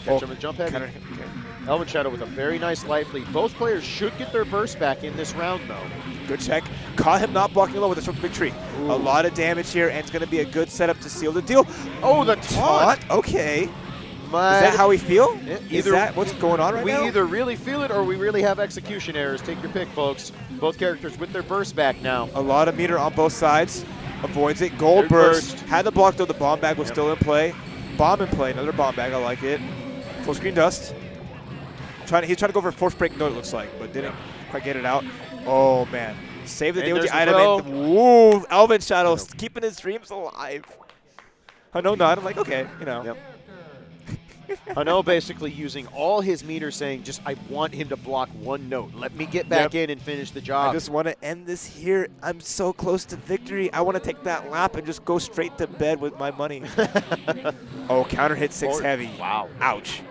Catch him with jump heavy. Counter- okay. Elvin Shadow with a very nice life lead. Both players should get their burst back in this round, though. Good check. Caught him not blocking low with a stroke to big tree. Ooh. A lot of damage here, and it's going to be a good setup to seal the deal. Oh, the taunt! Okay. My- Is that how we feel? Is Either- that what's going on right we now? either really feel it or we really have execution errors. Take your pick, folks. Both characters with their burst back now. A lot of meter on both sides. Avoids it. Gold Good burst. burst. Had the block though. The bomb bag was Yep. still in play. Bomb in play. Another bomb bag. I like it. Full screen dust. He's trying to go for a force break note, it looks like, but didn't quite get it out. Oh, man. Save the And day with there's the the item. throw. And woo, Elvin Shadow keeping his dreams alive. Hano nod. I'm like, okay, you know. Yep. Hano basically using all his meters saying, just, I want him to block one note. Let me get back in and finish the job. I just want to end this here. I'm so close to victory. I want to take that lap and just go straight to bed with my money. Oh, counter hit 6 heavy. Wow. Ouch.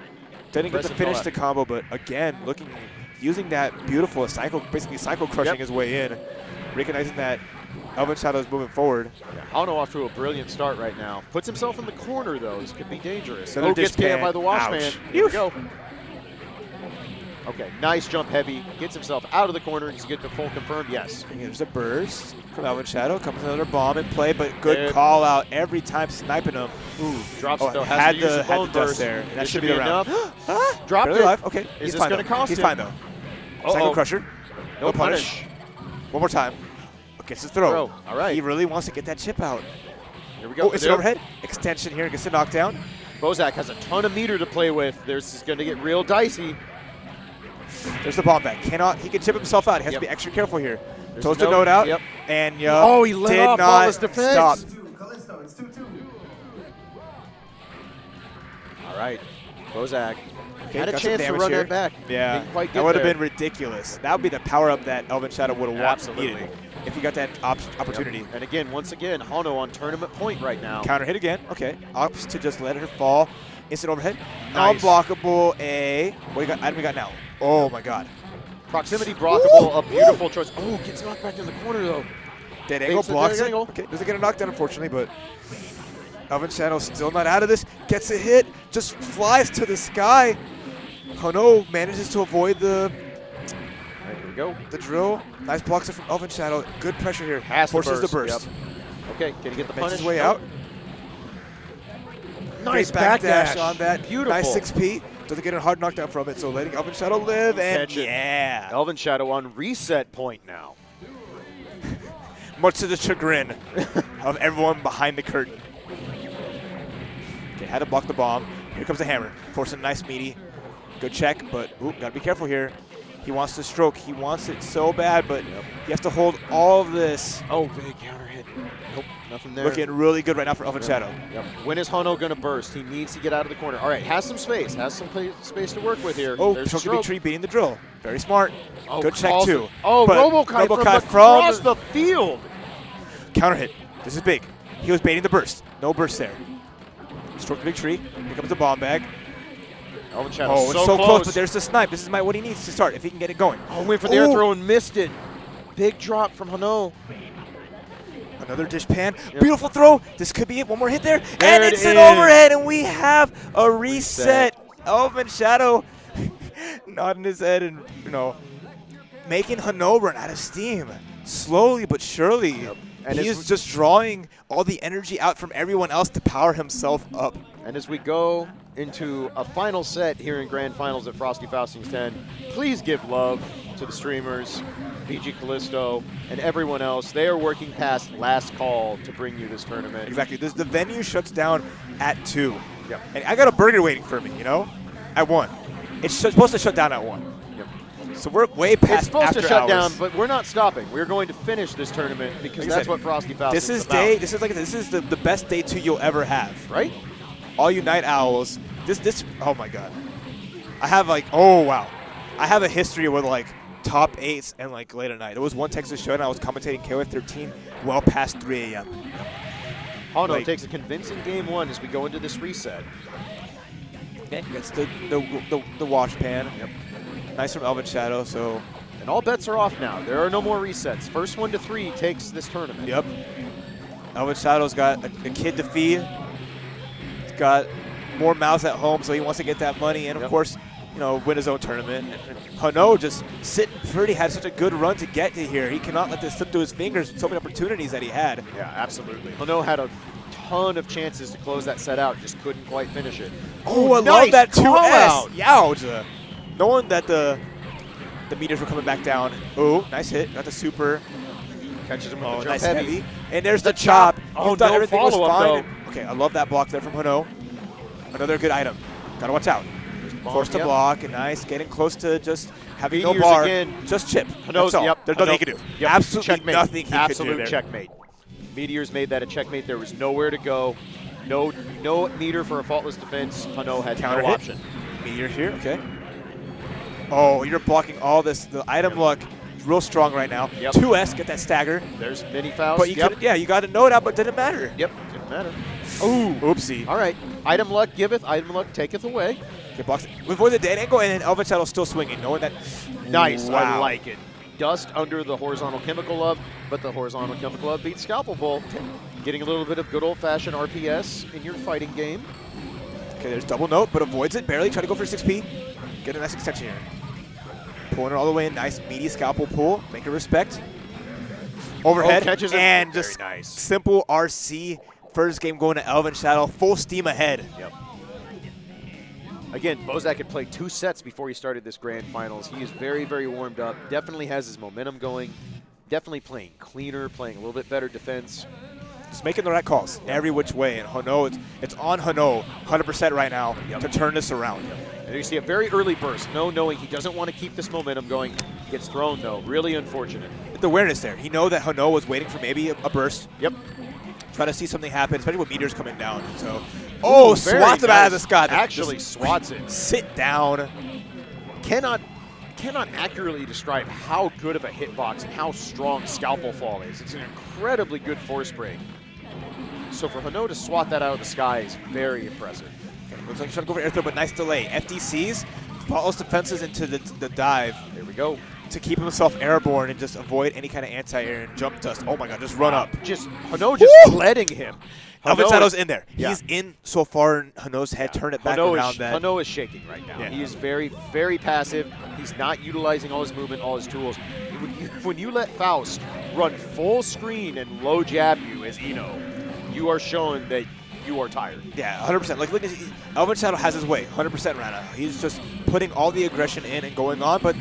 Didn't get to Impressive finish throw. the combo, but again, using that beautiful basically cycle crushing Yep. his way in, recognizing that Elvin Shadow is moving forward. Hano off to a brilliant start right now. Puts himself in the corner, though. This could be dangerous. Another Gets dish canned pan. by the wash Ouch. man. Here we Oof. go. Okay, nice jump heavy. Gets himself out of the corner. He's get the full confirmed. Yes. And there's a burst from Elvin Shadow. Comes another bomb in play, but good There- call out every time sniping him. Ooh, drops Oh, it though. had Has to use the the bone dust burst. there. And that This should be the round. enough. Dropped Barely it. alive. Okay, Is he's this fine gonna though. cost He's him? fine though. Cycle crusher. No punish. One more time. Okay, it's a throw. Throw. All right. He really wants to get that chip out. Here we go. Oh, it's an overhead. Extension here. Gets a knockdown. Bozak has a ton of meter to play with. This is going to get real dicey. There's the bomb back. He can chip himself out. He has Yep. to be extra careful here. There's Throws the the note out. Yep. And Oh, he let did off not all his defense. stop. All right. Bozak Okay, had a got some chance to damage run here. that back. Yeah, Didn't quite that get would have there. been ridiculous. That would be the power up that Elvin Shadow would have Absolutely. needed if he got that opportunity. Yep. And again, once again, Hano on tournament point right now. Counter hit again. Okay, opts to just let her fall. Instant overhead. Nice. Unblockable. What item we got now? Oh my God. Proximity blockable, a beautiful choice. Oh, gets knocked back in the corner though. Dead angle Takes the blocks dead it. angle. Okay, doesn't get a knockdown unfortunately, but Elvin Shadow still not out of this. Gets a hit. Just flies to the sky. Hano manages to avoid the Here we go. the drill. Nice blocks it from Elvin Shadow. Good pressure here. Has Forces the the burst. Yep. Okay, can he get the Makes punish? his way out. Nice Great backdash on that. Beautiful. Nice 6P. Doesn't get a hard knockdown from it, so letting Elvin Shadow live, and Catch it. yeah. Elvin Shadow on reset point now. Much to the chagrin of everyone behind the curtain. Okay, had to block the bomb. Here comes the hammer. Forcing a nice meaty. Good check, but ooh, gotta be careful here. He wants to stroke. He wants it so bad, but he has to hold all of this. Oh, big counter hit. Nope, nothing there. Looking really good right now for Elvin Shadow. Yep. When is Hano going to burst? He needs to get out of the corner. All right, has some space. Has some space to work with here. Oh, There's the Chunky Tree beating the drill. Very smart. Oh, Good check, calls too. it. Oh, But Robokite from across the field. Counter hit. This is big. He was baiting the burst. No burst there. Stroke the big tree. Here comes the bomb bag. Elvin Shadow Oh, it's so close, but there's the snipe. This is what he needs to start if he can get it going. Oh, went for the air throw and missed it. Big drop from Hano. Another dish pan. Yep. Beautiful throw. This could be it. One more hit there. There And it it's an is. overhead, and we have a reset. Elvin Shadow nodding his head and, making Hano run out of steam. Slowly but surely. Yep. And he is just drawing all the energy out from everyone else to power himself up. And as we go into a final set here in Grand Finals at Frosty Faustings 10, please give love to the streamers, BG Callisto, and everyone else. They are working past last call to bring you this tournament. Exactly. The venue shuts down at 2. Yep. And I got a burger waiting for me, at 1. It's supposed to shut down at 1. Yep. So we're way past It's supposed to shut hours. down, but we're not stopping. We're going to finish this tournament because that's what Frosty Faustings This is about. This is the best day 2 you'll ever have. Right? All you night owls. This oh my god. I have oh wow. I have a history with top 8s and late at night. There was one Texas show and I was commentating KOF 13 well past 3 a.m. Hano takes a convincing game 1 as we go into this reset. Okay. Gets the wash pan. Yep. Nice from Elvin Shadow, so. And all bets are off now. There are no more resets. First 1 to 3 takes this tournament. Yep. Elvin Shadow's got a kid to feed. He's got more mouths at home, so he wants to get that money and, of course, win his own tournament. Hano just sitting pretty, had such a good run to get to here. He cannot let this slip through his fingers. So many opportunities that he had. Yeah, absolutely. Hano had a ton of chances to close that set out, just couldn't quite finish it. Oh, I nice love that 2S. call-out. Yowza. Knowing that the meters were coming back down. Oh, nice hit. Got the super. Catches him with the jump nice heavy. And there's the chop. Oh, He thought no everything was follow-up, fine. Okay, I love that block there from Hano. Another good item. Gotta watch out. Forced to block, and nice. Getting close to just having no Meteors bar. again. Just chip. Hano's, That's all. yep. There's nothing Hano- he can do. Yep. Absolutely Checkmate. nothing he could do Absolute there. checkmate. Meteors made that a checkmate. There was nowhere to go. No meter for a faultless defense. Hano had Counter no hit. option. Meteor here, okay. Oh, you're blocking all this. The item luck is real strong right now. Yep. 2S, get that stagger. There's mini fouls. But you you got to know it out, but it didn't matter. Yep, didn't matter. Ooh. Oopsie. All right. Item luck giveth, item luck taketh away. Okay, blocks it. Before the dead angle, and then Elvin Shadow still swinging, knowing that. Nice. I Wow. like it. Dust under the horizontal chemical love, but the horizontal chemical love beats Scalpel Bolt. Getting a little bit of good old-fashioned RPS in your fighting game. Okay, there's double note, but avoids it barely. Try to go for 6P. Get a nice extension here. Pulling it all the way in. Nice meaty scalpel pull. Make it respect. Overhead. Catches it. And Very just nice. simple RC. First game going to Elvin Shadow. Full steam ahead. Yep. Again, Bozak had played 2 sets before he started this grand finals. He is very, very warmed up. Definitely has his momentum going. Definitely playing cleaner, playing a little bit better defense. Just making the right calls every which way. And Hano, it's on Hano 100% right now to turn this around. And you see a very early burst. No knowing he doesn't want to keep this momentum going. Gets thrown, though. Really unfortunate. The awareness there. He know that Hano was waiting for maybe a burst. Yep. Try to see something happen, especially with meters coming down. So, oh, very swats him out of the nice. sky. Actually Just swats it. sit down. Cannot accurately describe how good of a hitbox and how strong Scalpel Fall is. It's an incredibly good force break. So for Hano to swat that out of the sky is very impressive. Okay, looks like he's trying to go for air throw, but nice delay. FDCs, follows defenses into the dive. There we go. to keep himself airborne and just avoid any kind of anti-air and jump dust. Oh my god, just run up. Just Hano just letting him. Elvin Shadow's in there. Yeah. He's in so far in Hano's head. Turn it back around that. Hano is shaking right now. Yeah. He is very, very passive. He's not utilizing all his movement, all his tools. When you let Faust run full screen and low jab you as Eno, you are showing that you are tired. Yeah, 100%. Like, look, Elvin Shadow has his way, 100% right now. He's just putting all the aggression in and going on, but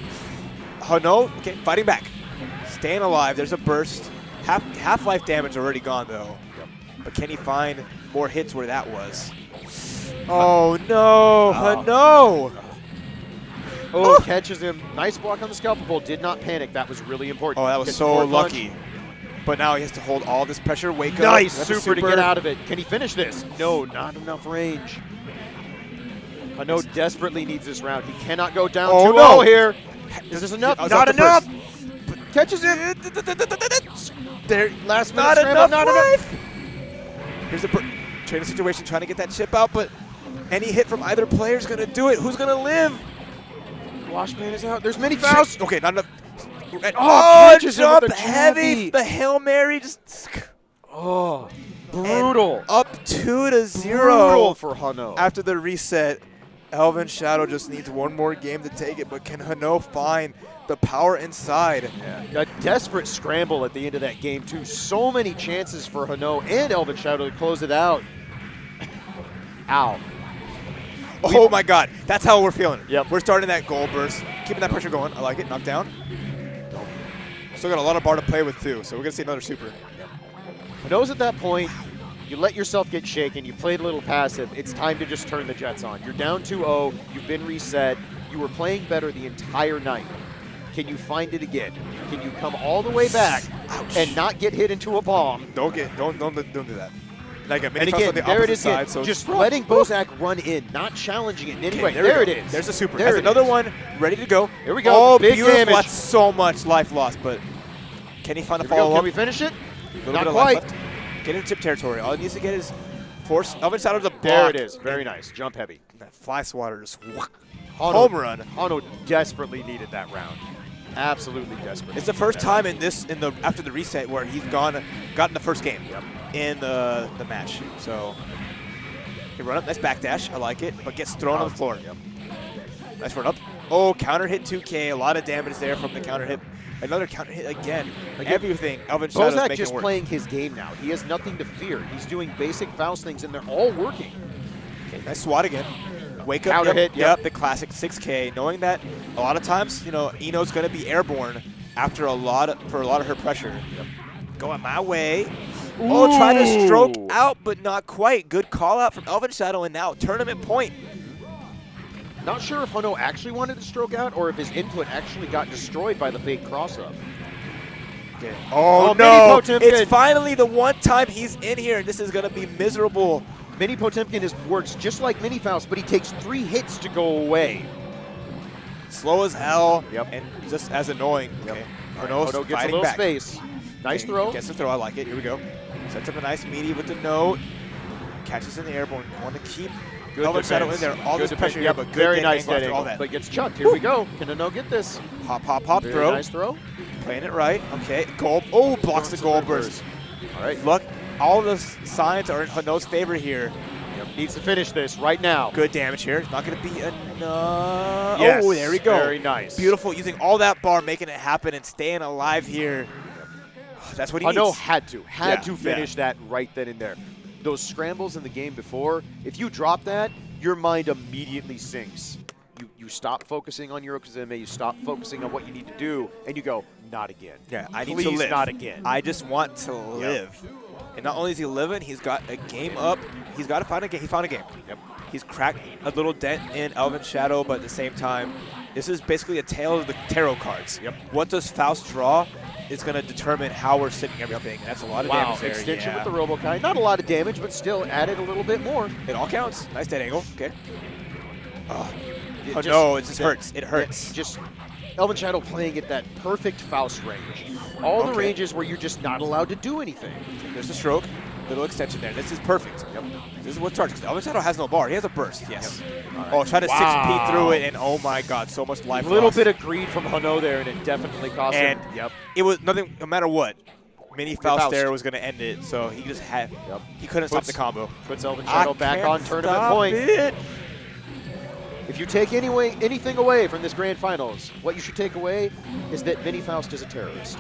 Hano, okay, fighting back. Staying alive. There's a burst. Half-life damage already gone, though. Yep. But can he find more hits where that was? Oh, no. Hano! Oh, catches him. Nice block on the scalpel pull. Did not panic. That was really important. Oh, that was so lucky. But now he has to hold all this pressure. Wake up. Nice super to get out of it. Can he finish this? No, not enough range. Hano desperately needs this round. He cannot go down 2-0 here. Is this enough? Not enough. Catches him. There, last minute scramble. Not enough. Here's the training situation, trying to get that chip out, but any hit from either player is going to do it. Who's going to live? Washman is out. There's many fouls. Okay, not enough. Oh, jump heavy. The Hail Mary just. Oh, brutal. And up 2-0. Brutal for Hano. After the reset, Elvin Shadow just needs one more game to take it, but can Hano find the power inside? Yeah. A desperate scramble at the end of that game, too. So many chances for Hano and Elvin Shadow to close it out. Ow. Oh my god, that's how we're feeling. Yep. We're starting that goal burst, keeping that pressure going. I like it. Knocked down. Still got a lot of bar to play with too, so we're gonna see another super. Hano's at that point. You let yourself get shaken. You played a little passive. It's time to just turn the jets on. You're down 2-0. You've been reset. You were playing better the entire night. Can you find it again? Can you come all the way back and not get hit into a bomb? Don't do that. Like and again, the there it is. Side, so just letting Bozak run in, not challenging it in any way. There it is. There's a super. There's another one ready to go. Here we go. Oh, big beautiful. damage. That's so much life lost, but can he find a follow-up? Can we finish it? Not quite. Get into chip territory. All he needs to get is force Elvin Shadow to block. There it is. Very nice. Jump heavy. That fly swatter just home run. Hano desperately needed that round. Absolutely desperate. It's the first time after the reset where he's gotten the first game in the match. So he run up, nice backdash, I like it, but gets thrown on the floor. Nice run up. Oh, counter hit 2K, a lot of damage there from the counter hit. Another counter hit again. Everything Elvin Shadow's making just work. playing his game now. He has nothing to fear. He's doing basic Faust things and they're all working. Okay, nice swat again. Wake up, counter hit, the classic 6K, knowing that a lot of times, Eno's going to be airborne after a lot of her pressure. Going my way. Ooh. Oh, try to stroke out, but not quite. Good call out from Elvin Shadow, and now tournament point. Not sure if Hano actually wanted to stroke out or if his input actually got destroyed by the fake cross-up. Okay. Oh no! It's finally the one time he's in here, and this is going to be miserable. Mini Potemkin works just like Mini Faust, but he takes 3 hits to go away. Slow as hell, and just as annoying. Okay. Hano gets a little space. Nice throw. Gets the throw, I like it. Here we go. Sets up a nice meaty with the note. Catches in the airborne. Want to keep Elvin Shadow in there. All this pressure here, but good very nice dead angle. all that. But gets chucked. Here we go. Can Hano get this? Hop, hop, hop, very throw. Nice throw. Playing it right. Okay. Goal. Oh, blocks the goal burst. All right. Look, all the signs are in Hano's favor here. Needs to finish this right now. Good damage here. It's not going to be enough. Yes, oh, there we go. Very nice. Beautiful. Using all that bar, making it happen and staying alive here. That's what he needs. Hano had to finish that right then and there. Those scrambles in the game before, if you drop that, your mind immediately sinks. You stop focusing on Yokozuna, you stop focusing on what you need to do, and you go, not again. Yeah, I need Please to live. Not again. I just want to live. And not only is he living, he's got a game up. He's got to find a game. He found a game. He's cracked a little dent in Elvin Shadow, but at the same time, this is basically a tale of the tarot cards. What does Faust draw is going to determine how we're sitting everything. And that's a lot of damage there. Extension with the Robokai. Not a lot of damage, but still added a little bit more. It all counts. Nice dead angle. Okay. Oh no, it just hurts. It hurts. Just Elvin Shadow playing at that perfect Faust range. All the ranges where you're just not allowed to do anything. There's the stroke. Little extension there. This is perfect. Yep. This is what charges. Elvin Shadow has no bar. He has a burst. Yes. Yep. All right. Oh, try to Wow. 6P through it, and oh my God, so much life A little lost. bit of greed from Hano there, and it definitely cost him. And Yep. it was nothing, no matter what. Mini Faust Faust. there was going to end it, so he just had, Yep. he couldn't stop the combo. Puts Elvin Shadow back can't on tournament stop point. it. If you take anything away from this grand finals, what you should take away is that Vinny Faust is a terrorist.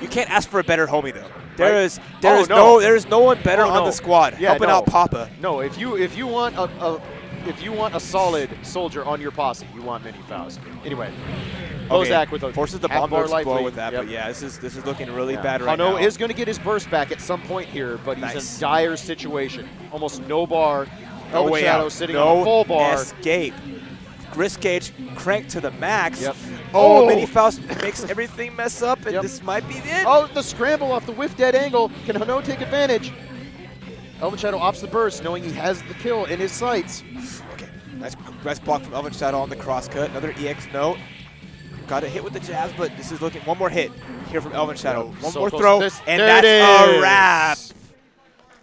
You can't ask for a better homie though. Right. There is no one better Oh, on no. the squad Yeah, helping no. out Papa. No, if you want a solid soldier on your posse, you want Vinny Faust. Anyway, Bozak with a forces the bomb to half-bar life explode lead. with that, Yep. but yeah, this is looking really Yeah. bad right Hano now. is going to get his burst back at some point here, but he's Nice. in dire situation. Almost no bar. No Elvin way Shadow out. sitting No on a full bar. escape. Wrist gauge cranked to the max. Yep. Oh, Oh. Vinny Faust makes everything mess up, and Yep. this might be it. Oh, the scramble off the whiff dead angle. Can Hano take advantage? Elvin Shadow opts the burst, knowing he has the kill in his sights. Okay, nice block from Elvin Shadow on the crosscut. Another EX note. Got a hit with the jabs, but this is looking one more hit here from Elvin Shadow. One So more close throw, to this. and There that's it a is. wrap.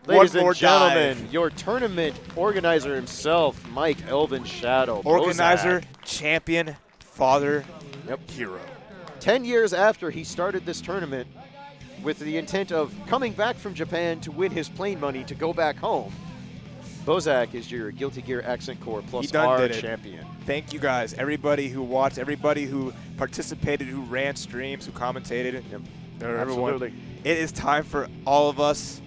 Ladies One more and gentlemen, dive. your tournament organizer himself, Mike Elvin Shadow. Organizer, Bozak. champion, father, Yep. hero. 10 years after he started this tournament with the intent of coming back from Japan to win his plane money to go back home, Bozak is your Guilty Gear Accent Core Plus done R did it. champion. Thank you guys, everybody who watched, everybody who participated, who ran streams, who commentated. Yep. Everyone. Absolutely. It is time for all of us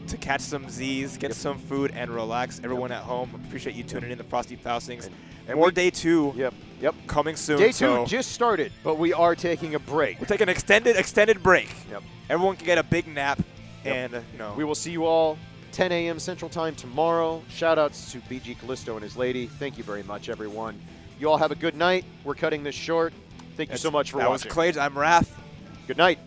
to catch some Z's, get some food, and relax. Everyone at home, appreciate you tuning in to Frosty Faustings. And More we- day 2 Yep. coming soon. Day 2 so just started, but we are taking a break. we'll take an extended break. Yep. Everyone can get a big nap, Yep. and We will see you all 10 a.m. Central Time tomorrow. Shout-outs to BG Callisto and his lady. Thank you very much, everyone. You all have a good night. We're cutting this short. Thank you so much for that watching. was Klaige. I'm Raph. Good night.